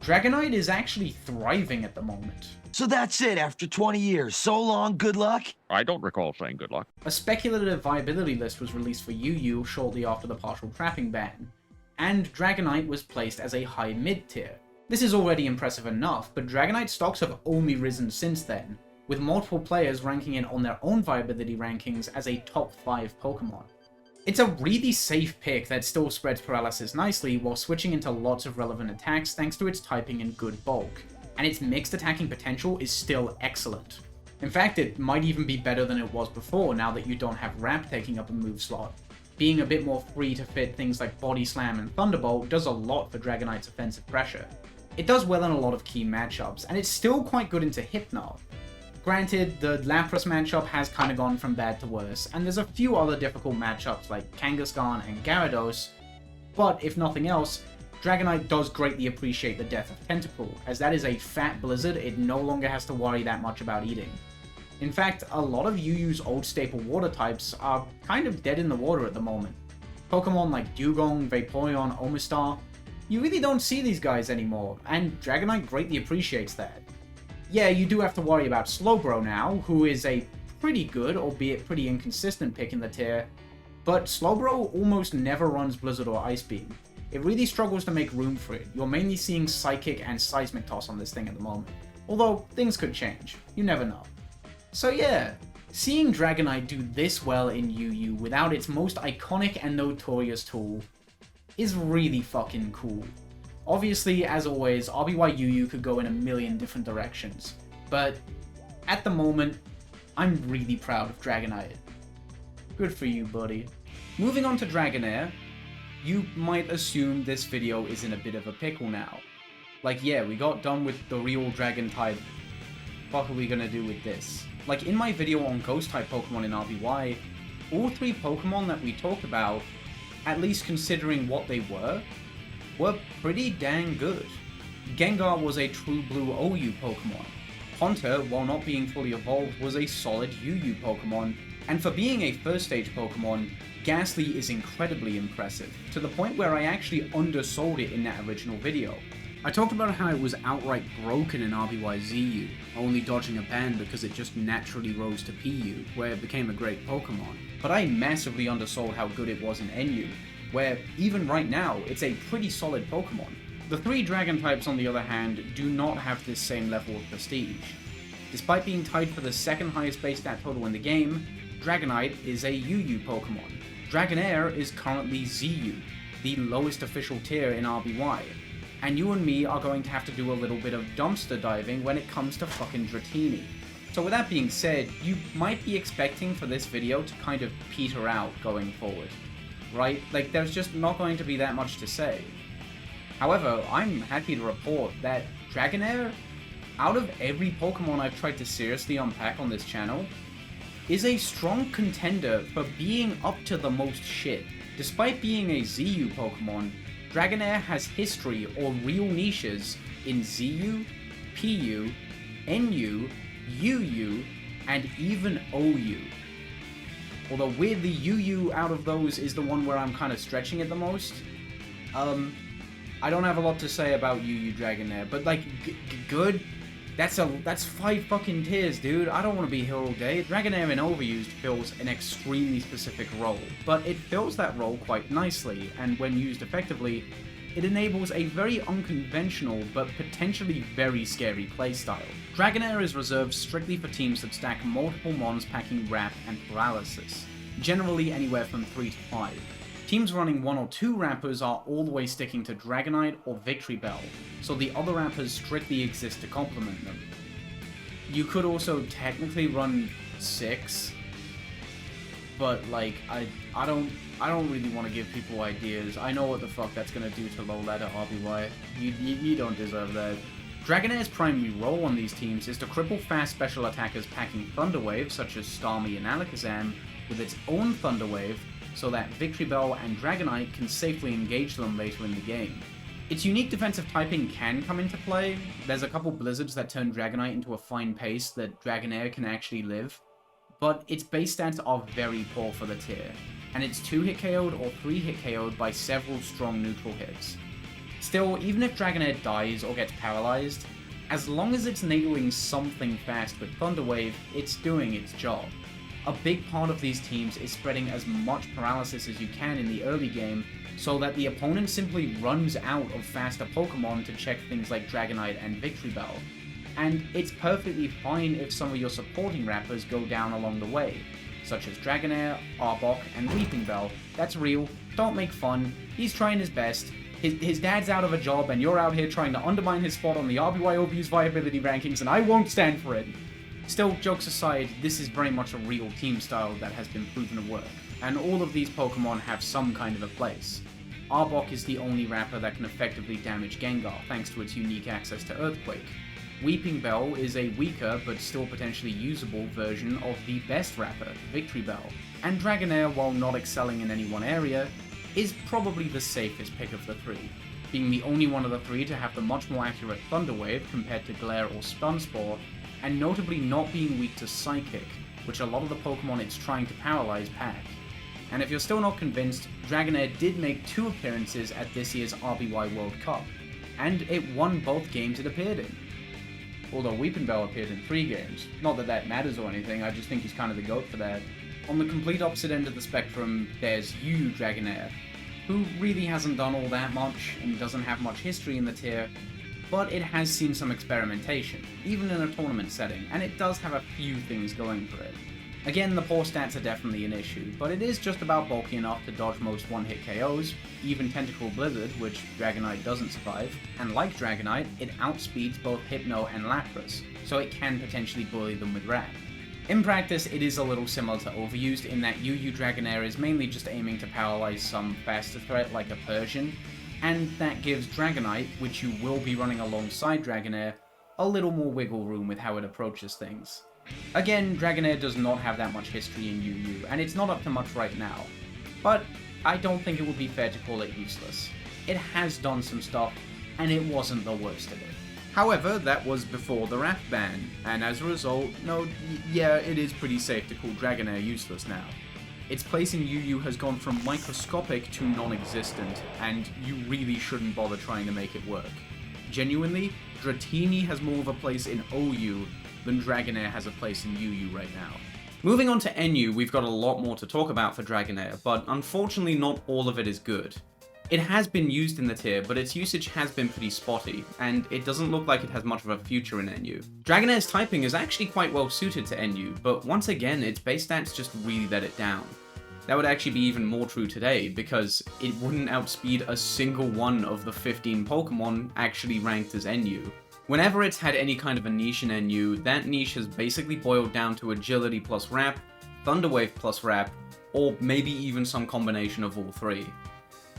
Speaker 1: Dragonite is actually thriving at the moment.
Speaker 10: So that's it after 20 years. So long, good luck?
Speaker 8: I don't recall saying good luck.
Speaker 1: A speculative viability list was released for UU shortly after the partial trapping ban, and Dragonite was placed as a high mid tier. This is already impressive enough, but Dragonite stocks have only risen since then, with multiple players ranking it on their own viability rankings as a top 5 Pokemon. It's a really safe pick that still spreads paralysis nicely while switching into lots of relevant attacks thanks to its typing and good bulk, and its mixed attacking potential is still excellent. In fact, it might even be better than it was before now that you don't have Wrap taking up a move slot. Being a bit more free to fit things like Body Slam and Thunderbolt does a lot for Dragonite's offensive pressure. It does well in a lot of key matchups, and it's still quite good into Hypno. Granted, the Lapras matchup has kinda gone from bad to worse, and there's a few other difficult matchups like Kangaskhan and Gyarados, but if nothing else, Dragonite does greatly appreciate the death of Tentacruel, as that is a fat blizzard it no longer has to worry that much about eating. In fact, a lot of UU's old staple water types are kind of dead in the water at the moment. Pokemon like Dugong, Vaporeon, Omastar, you really don't see these guys anymore, and Dragonite greatly appreciates that. Yeah, you do have to worry about Slowbro now, who is a pretty good, albeit pretty inconsistent pick in the tier, but Slowbro almost never runs Blizzard or Ice Beam. It really struggles to make room for it. You're mainly seeing Psychic and Seismic Toss on this thing at the moment. Although, things could change. You never know. So yeah, seeing Dragonite do this well in UU without its most iconic and notorious tool is really fucking cool. Obviously, as always, RBY UU could go in a million different directions, but at the moment, I'm really proud of Dragonite. Good for you, buddy. Moving on to Dragonair, you might assume this video is in a bit of a pickle now. Like, yeah, we got done with the real dragon type. What are we gonna do with this? Like, in my video on ghost type Pokemon in RBY, all 3 Pokemon that we talked about, at least considering what they were pretty dang good. Gengar was a true blue OU Pokemon. Haunter, while not being fully evolved, was a solid UU Pokemon, And for being a first stage Pokemon, Gastly is incredibly impressive, to the point where I actually undersold it in that original video. I talked about how it was outright broken in RBY ZU, only dodging a ban because it just naturally rose to PU, where it became a great Pokemon. But I massively undersold how good it was in NU, where even right now, it's a pretty solid Pokemon. The 3 Dragon types, on the other hand, do not have this same level of prestige. Despite being tied for the second highest base stat total in the game, Dragonite is a UU Pokemon. Dragonair is currently ZU, the lowest official tier in RBY. And you and me are going to have to do a little bit of dumpster diving when it comes to fucking Dratini. So with that being said, you might be expecting for this video to kind of peter out going forward, right? Like, there's just not going to be that much to say. However, I'm happy to report that Dragonair, out of every Pokemon I've tried to seriously unpack on this channel, is a strong contender for being up to the most shit. Despite being a ZU Pokemon, Dragonair has history or real niches in ZU, PU, NU, UU, and even OU. Although weirdly, UU out of those is the one where I'm kind of stretching it the most. I don't have a lot to say about UU Dragonair, but like, good? That's 5 fucking tiers, dude. I don't want to be here all day. Dragonair in Overused fills an extremely specific role, but it fills that role quite nicely, and when used effectively, it enables a very unconventional but potentially very scary playstyle. Dragonair is reserved strictly for teams that stack multiple mons packing Wrap and Paralysis, generally anywhere from 3 to 5. Teams running 1 or 2 Rappers are all the way sticking to Dragonite or Victory Bell, so the other Rappers strictly exist to complement them. You could also technically run 6, but like, I don't really want to give people ideas. I know what the fuck that's gonna do to low ladder RBY. You don't deserve that. Dragonair's primary role on these teams is to cripple fast special attackers packing Thunder Wave, such as Starmie and Alakazam, with its own Thunder Wave, so that Victory Bell and Dragonite can safely engage them later in the game. Its unique defensive typing can come into play. There's a couple blizzards that turn Dragonite into a fine paste that Dragonair can actually live, but its base stats are very poor for the tier, and it's 2-hit KO'd or 3-hit KO'd by several strong neutral hits. Still, even if Dragonair dies or gets paralyzed, as long as it's nailing something fast with Thunder Wave, it's doing its job. A big part of these teams is spreading as much paralysis as you can in the early game, so that the opponent simply runs out of faster Pokemon to check things like Dragonite and Victory Bell. And it's perfectly fine if some of your supporting Rappers go down along the way, such as Dragonair, Arbok, and Weeping Bell. That's real, don't make fun, he's trying his best. His dad's out of a job and you're out here trying to undermine his spot on the RBY Overused viability rankings, and I won't stand for it. Still, jokes aside, this is very much a real team style that has been proven to work, and all of these Pokemon have some kind of a place. Arbok is the only Rapper that can effectively damage Gengar thanks to its unique access to Earthquake. Weeping Bell is a weaker but still potentially usable version of the best Rapper, Victory Bell, and Dragonair, while not excelling in any one area, is probably the safest pick of the 3, being the only one of the 3 to have the much more accurate Thunder Wave compared to Glare or Stun Spore, and notably not being weak to Psychic, which a lot of the Pokemon it's trying to paralyze pack. And if you're still not convinced, Dragonair did make 2 appearances at this year's RBY World Cup, and it won both games it appeared in. Although Weeping Bell appeared in 3 games. Not that that matters or anything, I just think he's kind of the GOAT for that. On the complete opposite end of the spectrum, there's UU Dragonair, who really hasn't done all that much, and doesn't have much history in the tier, but it has seen some experimentation, even in a tournament setting, and it does have a few things going for it. Again, the poor stats are definitely an issue, but it is just about bulky enough to dodge most one-hit KOs, even Tentacle Blizzard, which Dragonite doesn't survive, and like Dragonite, it outspeeds both Hypno and Lapras, so it can potentially bully them with Wrap. In practice, it is a little similar to Overused in that UU Dragonair is mainly just aiming to paralyze some faster threat like a Persian, and that gives Dragonite, which you will be running alongside Dragonair, a little more wiggle room with how it approaches things. Again, Dragonair does not have that much history in UU, and it's not up to much right now, but I don't think it would be fair to call it useless. It has done some stuff, and it wasn't the worst of it. However, that was before the rap ban, and as a result, yeah, it is pretty safe to call Dragonair useless now. Its place in UU has gone from microscopic to non-existent, and you really shouldn't bother trying to make it work. Genuinely, Dratini has more of a place in OU than Dragonair has a place in UU right now. Moving on to NU, we've got a lot more to talk about for Dragonair, but unfortunately not all of it is good. It has been used in the tier, but its usage has been pretty spotty, and it doesn't look like it has much of a future in NU. Dragonair's typing is actually quite well suited to NU, but once again, its base stats just really let it down. That would actually be even more true today, because it wouldn't outspeed a single one of the 15 Pokemon actually ranked as NU. Whenever it's had any kind of a niche in NU, that niche has basically boiled down to Agility plus Wrap, Thunder Wave plus Wrap, or maybe even some combination of all three.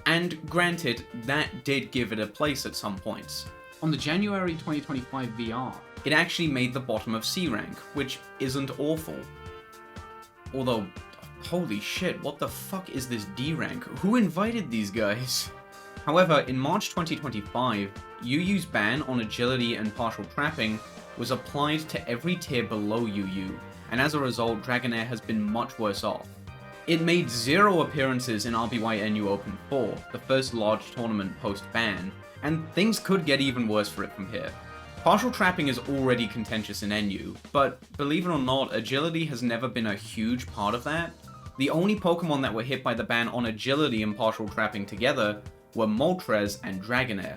Speaker 1: And granted, that did give it a place at some points. On the January 2025 VR, it actually made the bottom of C rank, which isn't awful. Although, holy shit, what the fuck is this D rank? Who invited these guys? However, in March 2025, UU's ban on agility and partial trapping was applied to every tier below UU, and as a result, Dragonair has been much worse off. It made 0 appearances in RBY NU Open 4, the first large tournament post-ban, and things could get even worse for it from here. Partial trapping is already contentious in NU, but believe it or not, agility has never been a huge part of that. The only Pokemon that were hit by the ban on agility and partial trapping together were Moltres and Dragonair.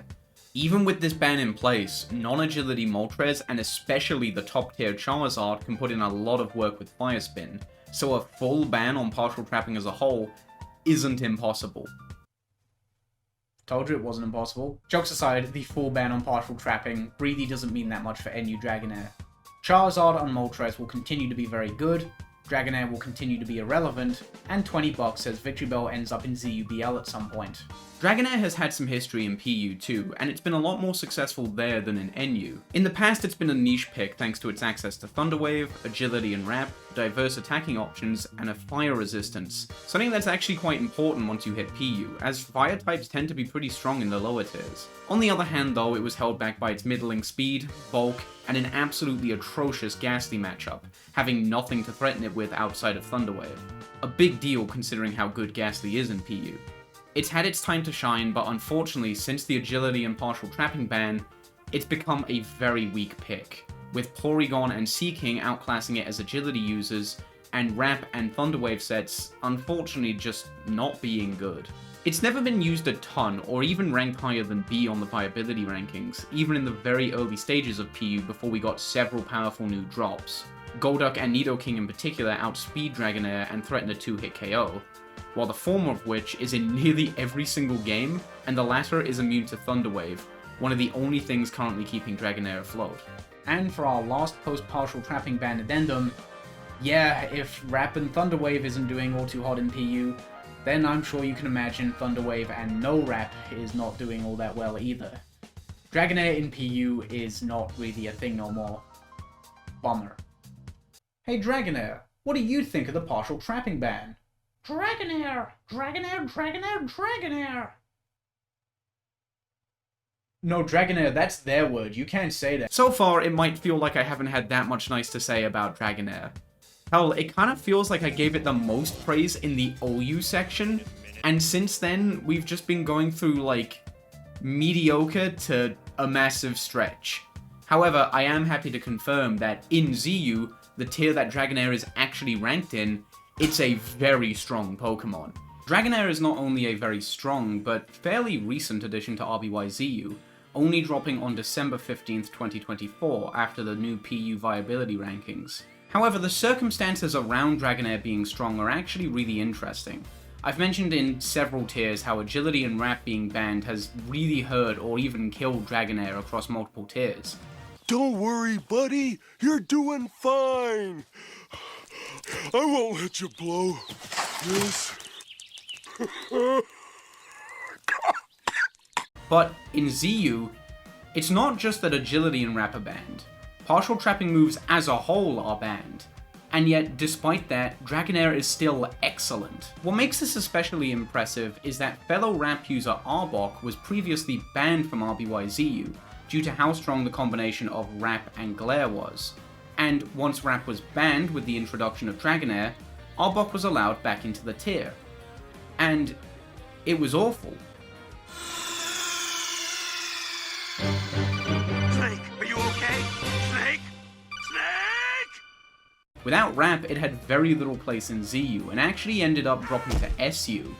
Speaker 1: Even with this ban in place, non-agility Moltres and especially the top tier Charizard can put in a lot of work with Fire Spin, so a full ban on partial trapping as a whole isn't impossible. Told you it wasn't impossible. Jokes aside, the full ban on partial trapping really doesn't mean that much for NU Dragonair. Charizard and Moltres will continue to be very good, Dragonair will continue to be irrelevant, and $20 as Victory Bell ends up in ZUBL at some point. Dragonair has had some history in PU too, and it's been a lot more successful there than in NU. In the past, it's been a niche pick thanks to its access to Thunder Wave, agility and Wrap, diverse attacking options, and a fire resistance, something that's actually quite important once you hit PU, as fire types tend to be pretty strong in the lower tiers. On the other hand though, it was held back by its middling speed, bulk, and an absolutely atrocious Gastly matchup, having nothing to threaten it with outside of Thunder Wave. A big deal considering how good Gastly is in PU. It's had its time to shine, but unfortunately, since the agility and partial trapping ban, it's become a very weak pick, with Porygon and Seaking outclassing it as agility users, and Wrap and Thunder Wave sets unfortunately just not being good. It's never been used a ton, or even ranked higher than B on the viability rankings, even in the very early stages of PU before we got several powerful new drops. Golduck and Nidoking in particular outspeed Dragonair and threaten a 2-hit KO, while the former of which is in nearly every single game, and the latter is immune to Thunder Wave, one of the only things currently keeping Dragonair afloat. And for our last post-partial trapping ban addendum, yeah, if Wrap and Thunder Wave isn't doing all too hot in PU, then I'm sure you can imagine Thunder Wave and no Wrap is not doing all that well either. Dragonair in PU is not really a thing no more. Bummer. Hey Dragonair, what do you think of the partial trapping ban? Dragonair! Dragonair, Dragonair, Dragonair! No, Dragonair, that's their word, you can't say that. So far, it might feel like I haven't had that much nice to say about Dragonair. Hell, it kind of feels like I gave it the most praise in the OU section, and since then, we've just been going through, like, mediocre to a massive stretch. However, I am happy to confirm that in ZU, the tier that Dragonair is actually ranked in, it's a very strong Pokemon. Dragonair is not only a very strong, but fairly recent addition to RBY ZU, only dropping on December 15th, 2024 after the new PU viability rankings. However, the circumstances around Dragonair being strong are actually really interesting. I've mentioned in several tiers how agility and Wrap being banned has really hurt or even killed Dragonair across multiple tiers.
Speaker 11: Don't worry, buddy, you're doing fine. I won't let you blow this.
Speaker 1: But in ZU, it's not just that agility and Wrap are banned. Partial trapping moves as a whole are banned. And yet, despite that, Dragonair is still excellent. What makes this especially impressive is that fellow Wrap user Arbok was previously banned from RBY ZU, due to how strong the combination of Rap and Glare was. And once Rap was banned with the introduction of Dragonair, Arbok was allowed back into the tier. And it was awful.
Speaker 3: Snake, are you okay? Snake? Snake!
Speaker 1: Without Rap, it had very little place in ZU, and actually ended up dropping to SU.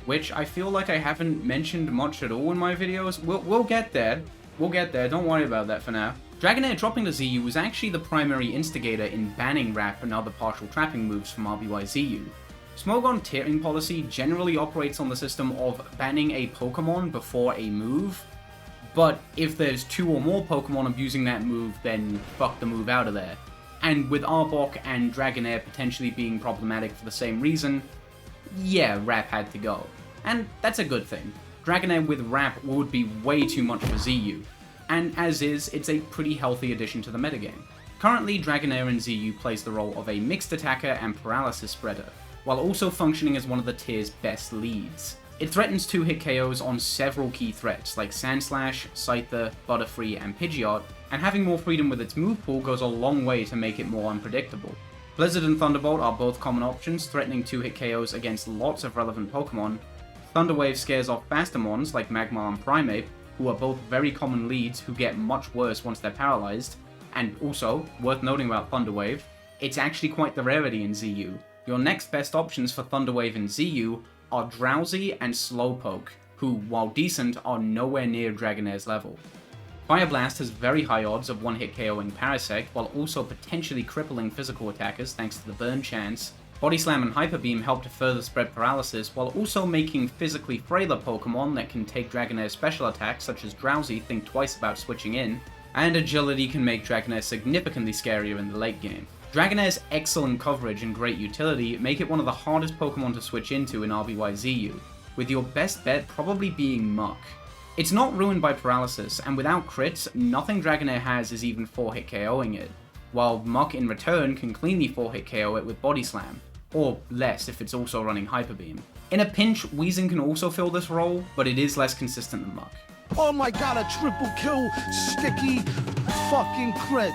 Speaker 1: Which I feel like I haven't mentioned much at all in my videos. We'll get there. We'll get there, don't worry about that for now. Dragonair dropping to ZU was actually the primary instigator in banning Rap and other partial trapping moves from RBY ZU. Smogon tiering policy generally operates on the system of banning a Pokémon before a move, but if there's 2 or more Pokémon abusing that move, then fuck the move out of there. And with Arbok and Dragonair potentially being problematic for the same reason, yeah, Rap had to go. And that's a good thing. Dragonair with Rap would be way too much for ZU, and as is, it's a pretty healthy addition to the metagame. Currently, Dragonair in ZU plays the role of a mixed attacker and paralysis spreader, while also functioning as one of the tier's best leads. It threatens 2-hit KOs on several key threats like Sandslash, Scyther, Butterfree, and Pidgeot, and having more freedom with its move pool goes a long way to make it more unpredictable. Blizzard and Thunderbolt are both common options, threatening 2-hit KOs against lots of relevant Pokemon. Thunderwave scares off faster mons like Magmar and Primeape, who are both very common leads who get much worse once they're paralyzed. And also, worth noting about Thunderwave, it's actually quite the rarity in ZU. Your next best options for Thunderwave in ZU are Drowsy and Slowpoke, who, while decent, are nowhere near Dragonair's level. Fire Blast has very high odds of one-hit KOing Parasect, while also potentially crippling physical attackers thanks to the burn chance. Body Slam and Hyper Beam help to further spread paralysis, while also making physically frailer Pokemon that can take Dragonair's special attacks, such as Drowsy, think twice about switching in. And Agility can make Dragonair significantly scarier in the late game. Dragonair's excellent coverage and great utility make it one of the hardest Pokemon to switch into in RBY ZU, with your best bet probably being Muck. It's not ruined by paralysis, and without crits, nothing Dragonair has is even 4-hit KOing it, while Muck in return can cleanly 4-hit KO it with Body Slam, or less if it's also running Hyper Beam. In a pinch, Weezing can also fill this role, but it is less consistent than Muck.
Speaker 3: Oh my god, a triple kill, sticky, fucking crit.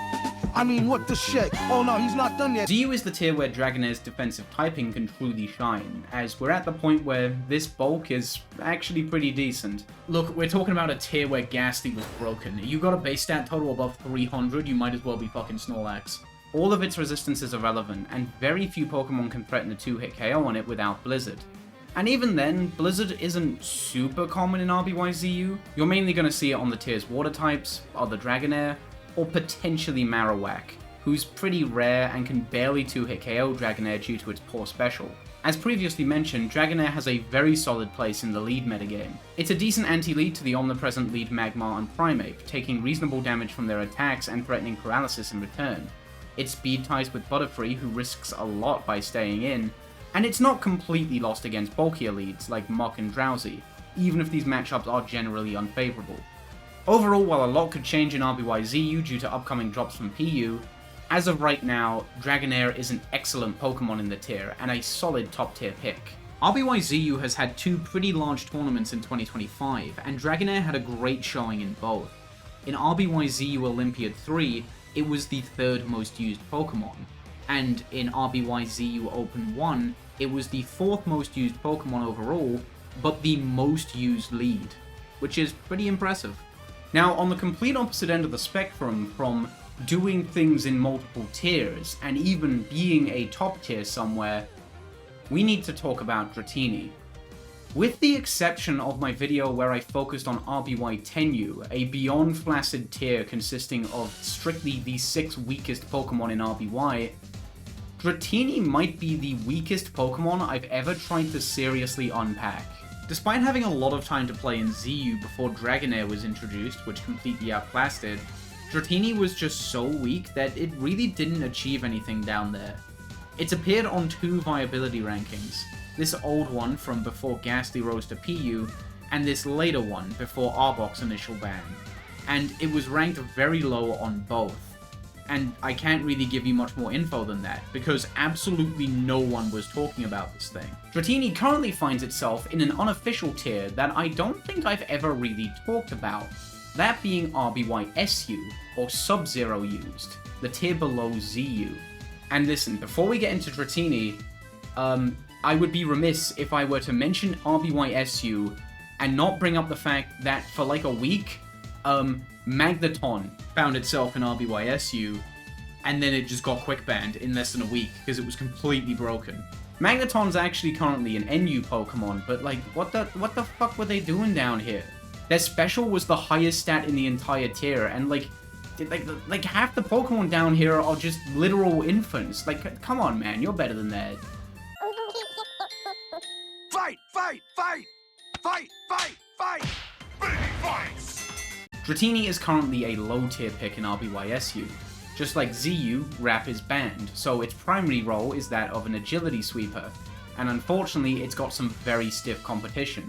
Speaker 3: I mean, what the shit? Oh no, he's not done yet.
Speaker 1: ZU is the tier where Dragonair's defensive typing can truly shine, as we're at the point where this bulk is actually pretty decent. Look, we're talking about a tier where Gastly was broken. You got a base stat total above 300, you might as well be fucking Snorlax. All of its resistance is irrelevant, and very few Pokemon can threaten a 2-hit KO on it without Blizzard. And even then, Blizzard isn't super common in RBY ZU. You're mainly going to see it on the tier's water types, other Dragonair, or potentially Marowak, who's pretty rare and can barely 2-hit KO Dragonair due to its poor special. As previously mentioned, Dragonair has a very solid place in the lead metagame. It's a decent anti-lead to the omnipresent lead Magmar and Primeape, taking reasonable damage from their attacks and threatening paralysis in return. It speed ties with Butterfree, who risks a lot by staying in, and it's not completely lost against bulkier leads like Muck and Drowsy, even if these matchups are generally unfavourable. Overall, while a lot could change in RBY ZU due to upcoming drops from PU, as of right now, Dragonair is an excellent Pokemon in the tier, and a solid top tier pick. RBY ZU has had 2 pretty large tournaments in 2025, and Dragonair had a great showing in both. In RBY ZU Olympiad 3, it was the 3rd most used Pokemon, and in RBY ZU Open 1, it was the 4th most used Pokemon overall, but the most used lead, which is pretty impressive. Now, on the complete opposite end of the spectrum from doing things in multiple tiers, and even being a top tier somewhere, we need to talk about Dratini. With the exception of my video where I focused on RBY Tenyu, a beyond flaccid tier consisting of strictly the 6 weakest Pokemon in RBY, Dratini might be the weakest Pokemon I've ever tried to seriously unpack. Despite having a lot of time to play in ZU before Dragonair was introduced, which completely outclassed it, Dratini was just so weak that it really didn't achieve anything down there. It's appeared on 2 viability rankings, this old one from before Gastly rose to PU, and this later one before Arbok's initial ban, and it was ranked very low on both. And I can't really give you much more info than that, because absolutely no one was talking about this thing. Dratini currently finds itself in an unofficial tier that I don't think I've ever really talked about. that being RBY SU, or Sub-Zero used, the tier below ZU. And listen, before we get into Dratini, I would be remiss if I were to mention RBY SU and not bring up the fact that for like a week, Magneton found itself in RBY SU, and then it just got quick banned in less than a week because it was completely broken. Magneton's actually currently an NU Pokemon, but like, what the fuck were they doing down here? Their special was the highest stat in the entire tier, and like half the Pokemon down here are just literal infants. Like, come on, man, you're better than that.
Speaker 11: Fight! Fight! Fight! Fight! Fight! Fight! Baby fights!
Speaker 1: Dratini is currently a low tier pick in RBY SU. Just like ZU, Rap is banned, so its primary role is that of an agility sweeper, and unfortunately it's got some very stiff competition.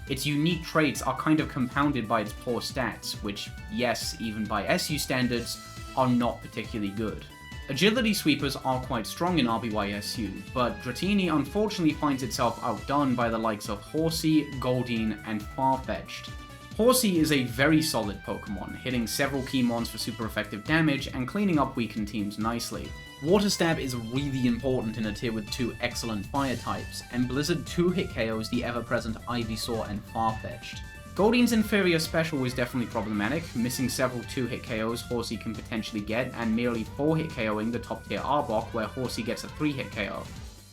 Speaker 1: Its unique traits are kind of compounded by its poor stats, which, yes, even by SU standards, are not particularly good. Agility sweepers are quite strong in RBY SU, but Dratini unfortunately finds itself outdone by the likes of Horsey, Goldeen, and Farfetch'd. Horsey is a very solid Pokemon, hitting several key mons for super effective damage and cleaning up weakened teams nicely. Water Stab is really important in a tier with two excellent fire types, and Blizzard 2-hit KOs the ever-present Ivysaur and Farfetch'd. Goldeen's inferior special is definitely problematic, missing several 2-hit KOs Horsey can potentially get, and merely 4-hit KOing the top tier Arbok where Horsey gets a 3-hit KO.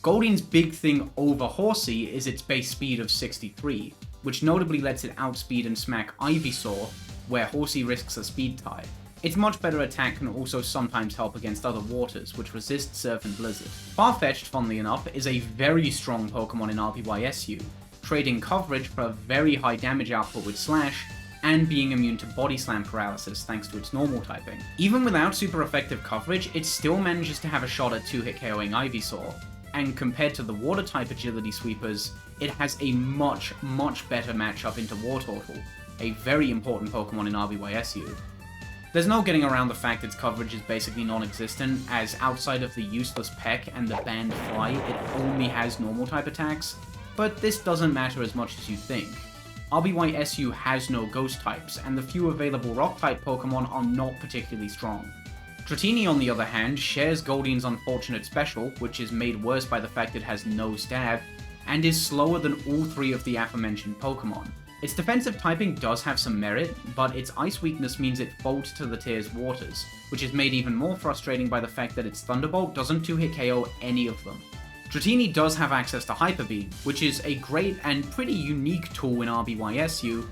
Speaker 1: Goldeen's big thing over Horsey is its base speed of 63, which notably lets it outspeed and smack Ivysaur, where Horsey risks a speed tie. Its much better attack can also sometimes help against other waters, which resist Surf and Blizzard. Farfetch'd, funnily enough, is a very strong Pokemon in RBY SU, trading coverage for a very high damage output with Slash, and being immune to Body Slam paralysis thanks to its normal typing. Even without super effective coverage, it still manages to have a shot at 2-hit KOing Ivysaur, and compared to the water type agility sweepers, it has a much better matchup into Wartortle, a very important Pokemon in RBY SU. There's no getting around the fact its coverage is basically non-existent, as outside of the useless Peck and the banned Fly, it only has normal type attacks, but this doesn't matter as much as you think. RBY SU has no ghost types, and the few available rock type Pokemon are not particularly strong. Dratini, on the other hand, shares Goldeen's unfortunate special, which is made worse by the fact it has no stab, and is slower than all three of the aforementioned Pokemon. Its defensive typing does have some merit, but its ice weakness means it folds to the tier's waters, which is made even more frustrating by the fact that its Thunderbolt doesn't 2-hit KO any of them. Dratini does have access to Hyper Beam, which is a great and pretty unique tool in RBY SU,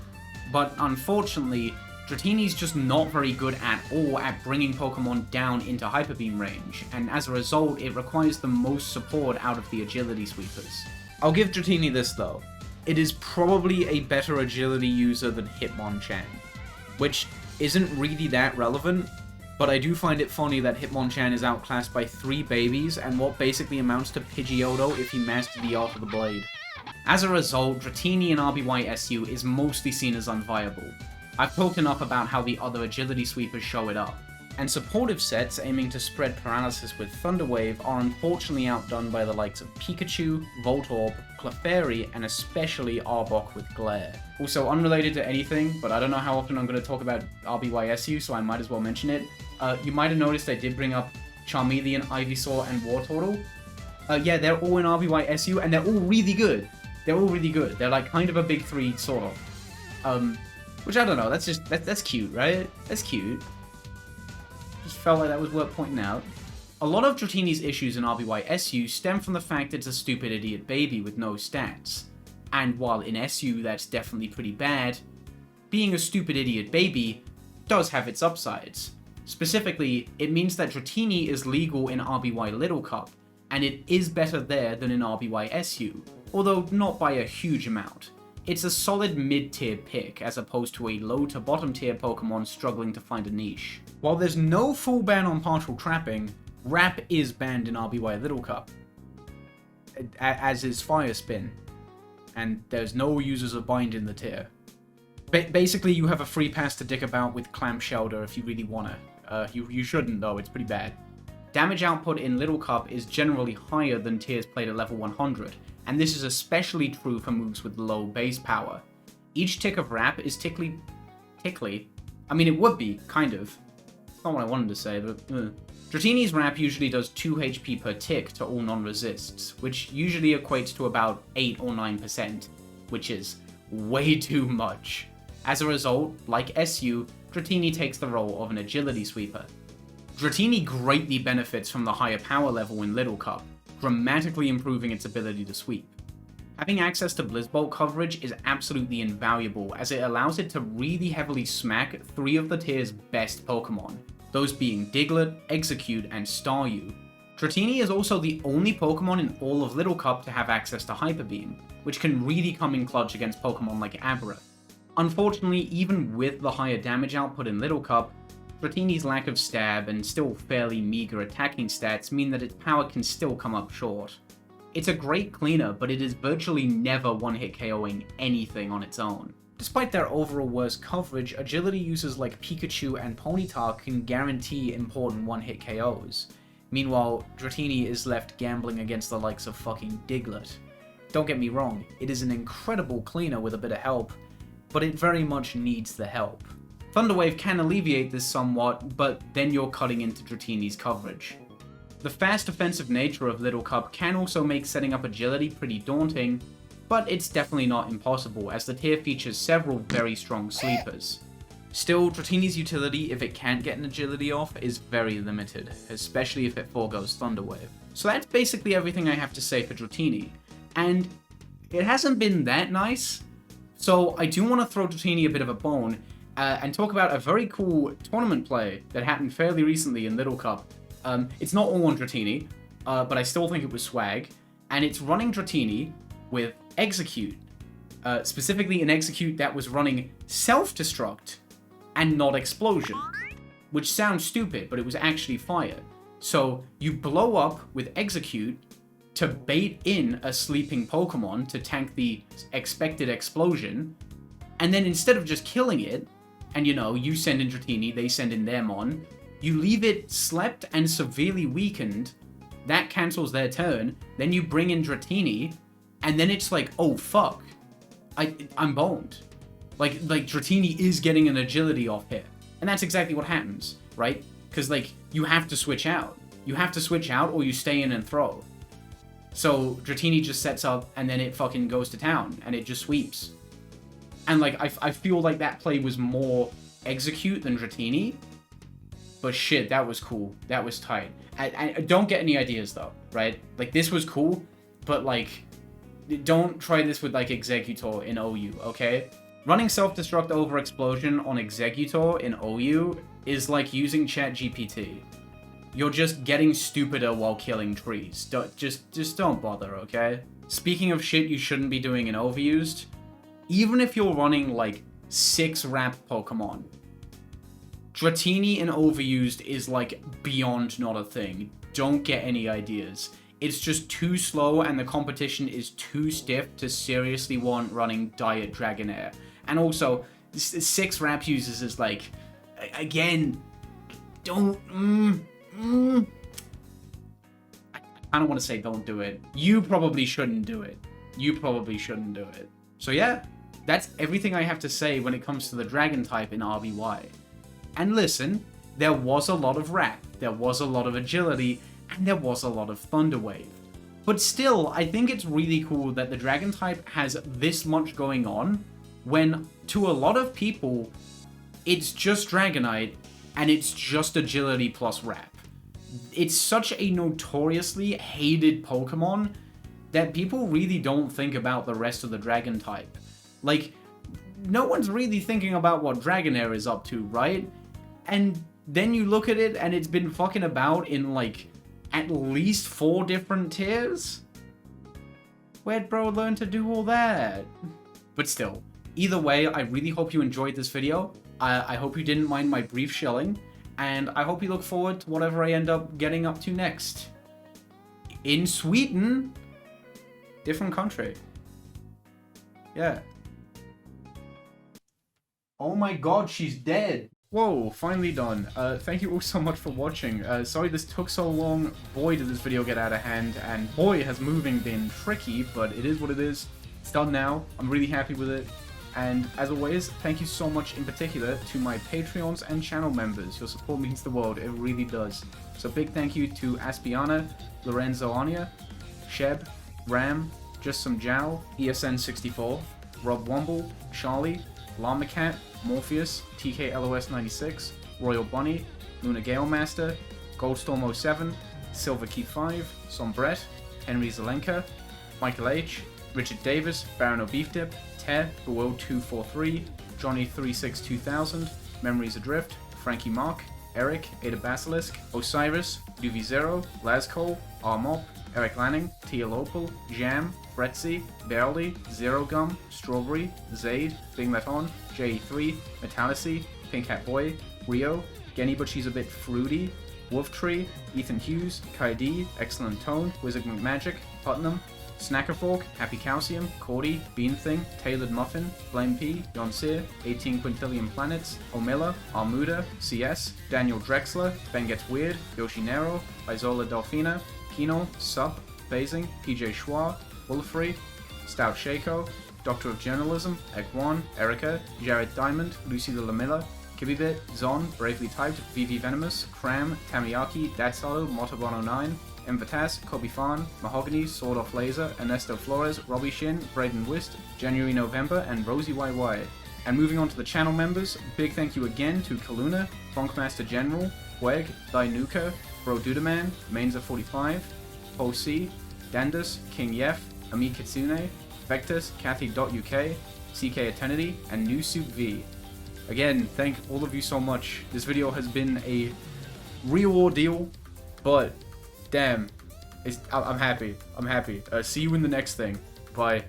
Speaker 1: but unfortunately, Dratini's just not very good at all at bringing Pokemon down into Hyper Beam range, and as a result, it requires the most support out of the agility sweepers. I'll give Dratini this though. It is probably a better agility user than Hitmonchan, which isn't really that relevant, but I do find it funny that Hitmonchan is outclassed by 3 babies and what basically amounts to Pidgeotto if he mastered the art of the blade. As a result, Dratini in RBY SU is mostly seen as unviable. I've talked enough about how the other agility sweepers show it up, and supportive sets aiming to spread paralysis with Thunder Wave are unfortunately outdone by the likes of Pikachu, Voltorb, Clefairy, and especially Arbok with Glare. Also, unrelated to anything, but I don't know how often I'm going to talk about RBY SU, so I might as well mention it. You might have noticed I did bring up Charmeleon, Ivysaur, and Wartortle. Yeah, they're all in RBY SU, and they're all really good. They're all really good. They're like kind of a big 3, sort of. Which I don't know, that's cute, right? That's cute. Just felt like that was worth pointing out. A lot of Dratini's issues in RBY SU stem from the fact it's a stupid idiot baby with no stats. And while in SU that's definitely pretty bad, being a stupid idiot baby does have its upsides. Specifically, it means that Dratini is legal in RBY Little Cup, and it is better there than in RBY SU, although not by a huge amount. It's a solid mid-tier pick, as opposed to a low to bottom tier Pokemon struggling to find a niche. While there's no full ban on partial trapping, Rap is banned in RBY Little Cup, as is Fire Spin, and there's no users of Bind in the tier. Basically, you have a free pass to dick about with Clamshellder if you really wanna. You shouldn't though, it's pretty bad. Damage output in Little Cup is generally higher than tiers played at level 100, and this is especially true for moves with low base power. Each tick of Rap is tickly I mean, it would be, kind of. Not what I wanted to say, but... Dratini's wrap usually does 2 HP per tick to all non-resists, which usually equates to about 8 or 9%, which is way too much. As a result, like SU, Dratini takes the role of an agility sweeper. Dratini greatly benefits from the higher power level in Little Cup, dramatically improving its ability to sweep. Having access to Blizzbolt coverage is absolutely invaluable, as it allows it to really heavily smack 3 of the tier's best Pokemon, those being Diglett, Execute, and Staryu. Dratini is also the only Pokemon in all of Little Cup to have access to Hyper Beam, which can really come in clutch against Pokemon like Abra. Unfortunately, even with the higher damage output in Little Cup, Dratini's lack of stab and still fairly meager attacking stats mean that its power can still come up short. It's a great cleaner, but it is virtually never one-hit KOing anything on its own. Despite their overall worse coverage, agility users like Pikachu and Ponyta can guarantee important one-hit KOs. Meanwhile, Dratini is left gambling against the likes of fucking Diglett. Don't get me wrong, it is an incredible cleaner with a bit of help, but it very much needs the help. Thunder Wave can alleviate this somewhat, but then you're cutting into Dratini's coverage. The fast offensive nature of Little Cup can also make setting up agility pretty daunting, but it's definitely not impossible, as the tier features several very strong sleepers. Still, Dratini's utility, if it can't get an agility off, is very limited, especially if it forgoes Thunder Wave. So that's basically everything I have to say for Dratini, and it hasn't been that nice, so I do want to throw Dratini a bit of a bone, and talk about a very cool tournament play that happened fairly recently in Little Cup. It's not all on Dratini, but I still think it was swag, and it's running Dratini with Execute, specifically an Execute that was running Self-Destruct and not Explosion, which sounds stupid, but it was actually fire. So you blow up with Execute to bait in a sleeping Pokemon to tank the expected explosion, and then instead of just killing it, and you know, you send in Dratini, they send in their Mon, you leave it slept and severely weakened, that cancels their turn, then you bring in Dratini, and then it's like, oh fuck, I'm boned. Like Dratini is getting an agility off here. And that's exactly what happens, right? Because like, you have to switch out. You have to switch out or you stay in and throw. So Dratini just sets up and then it fucking goes to town and it just sweeps. And like, I feel like that play was more Execute than Dratini. But shit, that was cool. That was tight. I don't get any ideas though, right? Like, this was cool, but like, don't try this with like Executor in OU, okay? Running Self-Destruct over Explosion on Executor in OU is like using ChatGPT. You're just getting stupider while killing trees. Just don't bother, okay? Speaking of shit you shouldn't be doing in Overused, even if you're running like 6 Wrap Pokemon, Dratini in Overused is like beyond not a thing. Don't get any ideas. It's just too slow and the competition is too stiff to seriously want running Diet Dragonair. And also, 6 Wrap users is like, again, don't, I kind of want to say don't do it. You probably shouldn't do it. You probably shouldn't do it. So yeah, that's everything I have to say when it comes to the Dragon type in RBY. And listen, there was a lot of Wrap, there was a lot of agility, and there was a lot of Thunder Wave. But still, I think it's really cool that the Dragon type has this much going on, when to a lot of people, it's just Dragonite, and it's just agility plus Wrap. It's such a notoriously hated Pokemon that people really don't think about the rest of the Dragon type. Like, no one's really thinking about what Dragonair is up to, right? And then you look at it and it's been fucking about in like at least 4 different tiers? Where'd bro learn to do all that? But still, either way, I really hope you enjoyed this video. I hope you didn't mind my brief shilling, and I hope you look forward to whatever I end up getting up to next. In Sweden, different country. Yeah. Oh my god, she's dead. Whoa, finally done. Thank you all so much for watching. Sorry this took so long. Boy, did this video get out of hand, and boy, has moving been tricky, but it is what it is. It's done now. I'm really happy with it. And as always, thank you so much in particular to my Patreons and channel members. Your support means the world, it really does. So big thank you to Aspiana, Lorenzo Anya, Sheb, Ram, Just Some Jow, ESN64, Rob Womble, Charlie, Llama Cat, Morpheus, TKLOS96, Royal Bunny, Luna Gale Master, Goldstorm 07, Silver Key 5, Sombret, Henry Zelenka, Michael H, Richard Davis, Baron O'Beefdip, Ter, Bewild243, Johnny362000, Memories Adrift, Frankie Mark, Eric, Ada Basilisk, Osiris, Duvi0, Lazcole, Armop, Eric Lanning, Tia Lopal, Jam, Fretzy, Barely, Zero Gum, Strawberry, Zaid, Bing Let On, JE3, Metalicy, Pink Hat Boy, Rio, Genny But She's a Bit Fruity, Wolftree, Ethan Hughes, Kai D, Excellent Tone, Wizard McMagic, Putnam, Snackerfork, Happy Calcium, Cordy, Bean Thing, Tailored Muffin, Flame P, Yonsir, 18 Quintillion Planets, Omilla, Armuda, CS, Daniel Drexler, Ben Gets Weird, Yoshinero, Isola Delfina, Kino, Sup, Phasing, PJ Schwa, Wolfrey, Stout Shaco, Doctor of Journalism, Ekwan, Erica, Jared Diamond, Lucy the Lamilla, Kibibit, Zon, Bravely Typed, VV Venomous, Cram, Tamiyaki, Datsalo, Motobon09, Envatas, Kobe Fan, Mahogany, Sword Off Laser, Ernesto Flores, Robbie Shin, Braden Wist, January November, and Rosie YY. And moving on to the channel members, big thank you again to Kaluna, Funkmaster General, Weg, Dainuka, Bro Dudaman, Mainza45, Po C, Dandus, King Yef, Ami Kitsune, Vectus, Kathy.uk, CK Eternity, and New Soup V. Again, thank all of you so much. This video has been a real ordeal, but damn, I'm happy. I'm happy. See you in the next thing. Bye.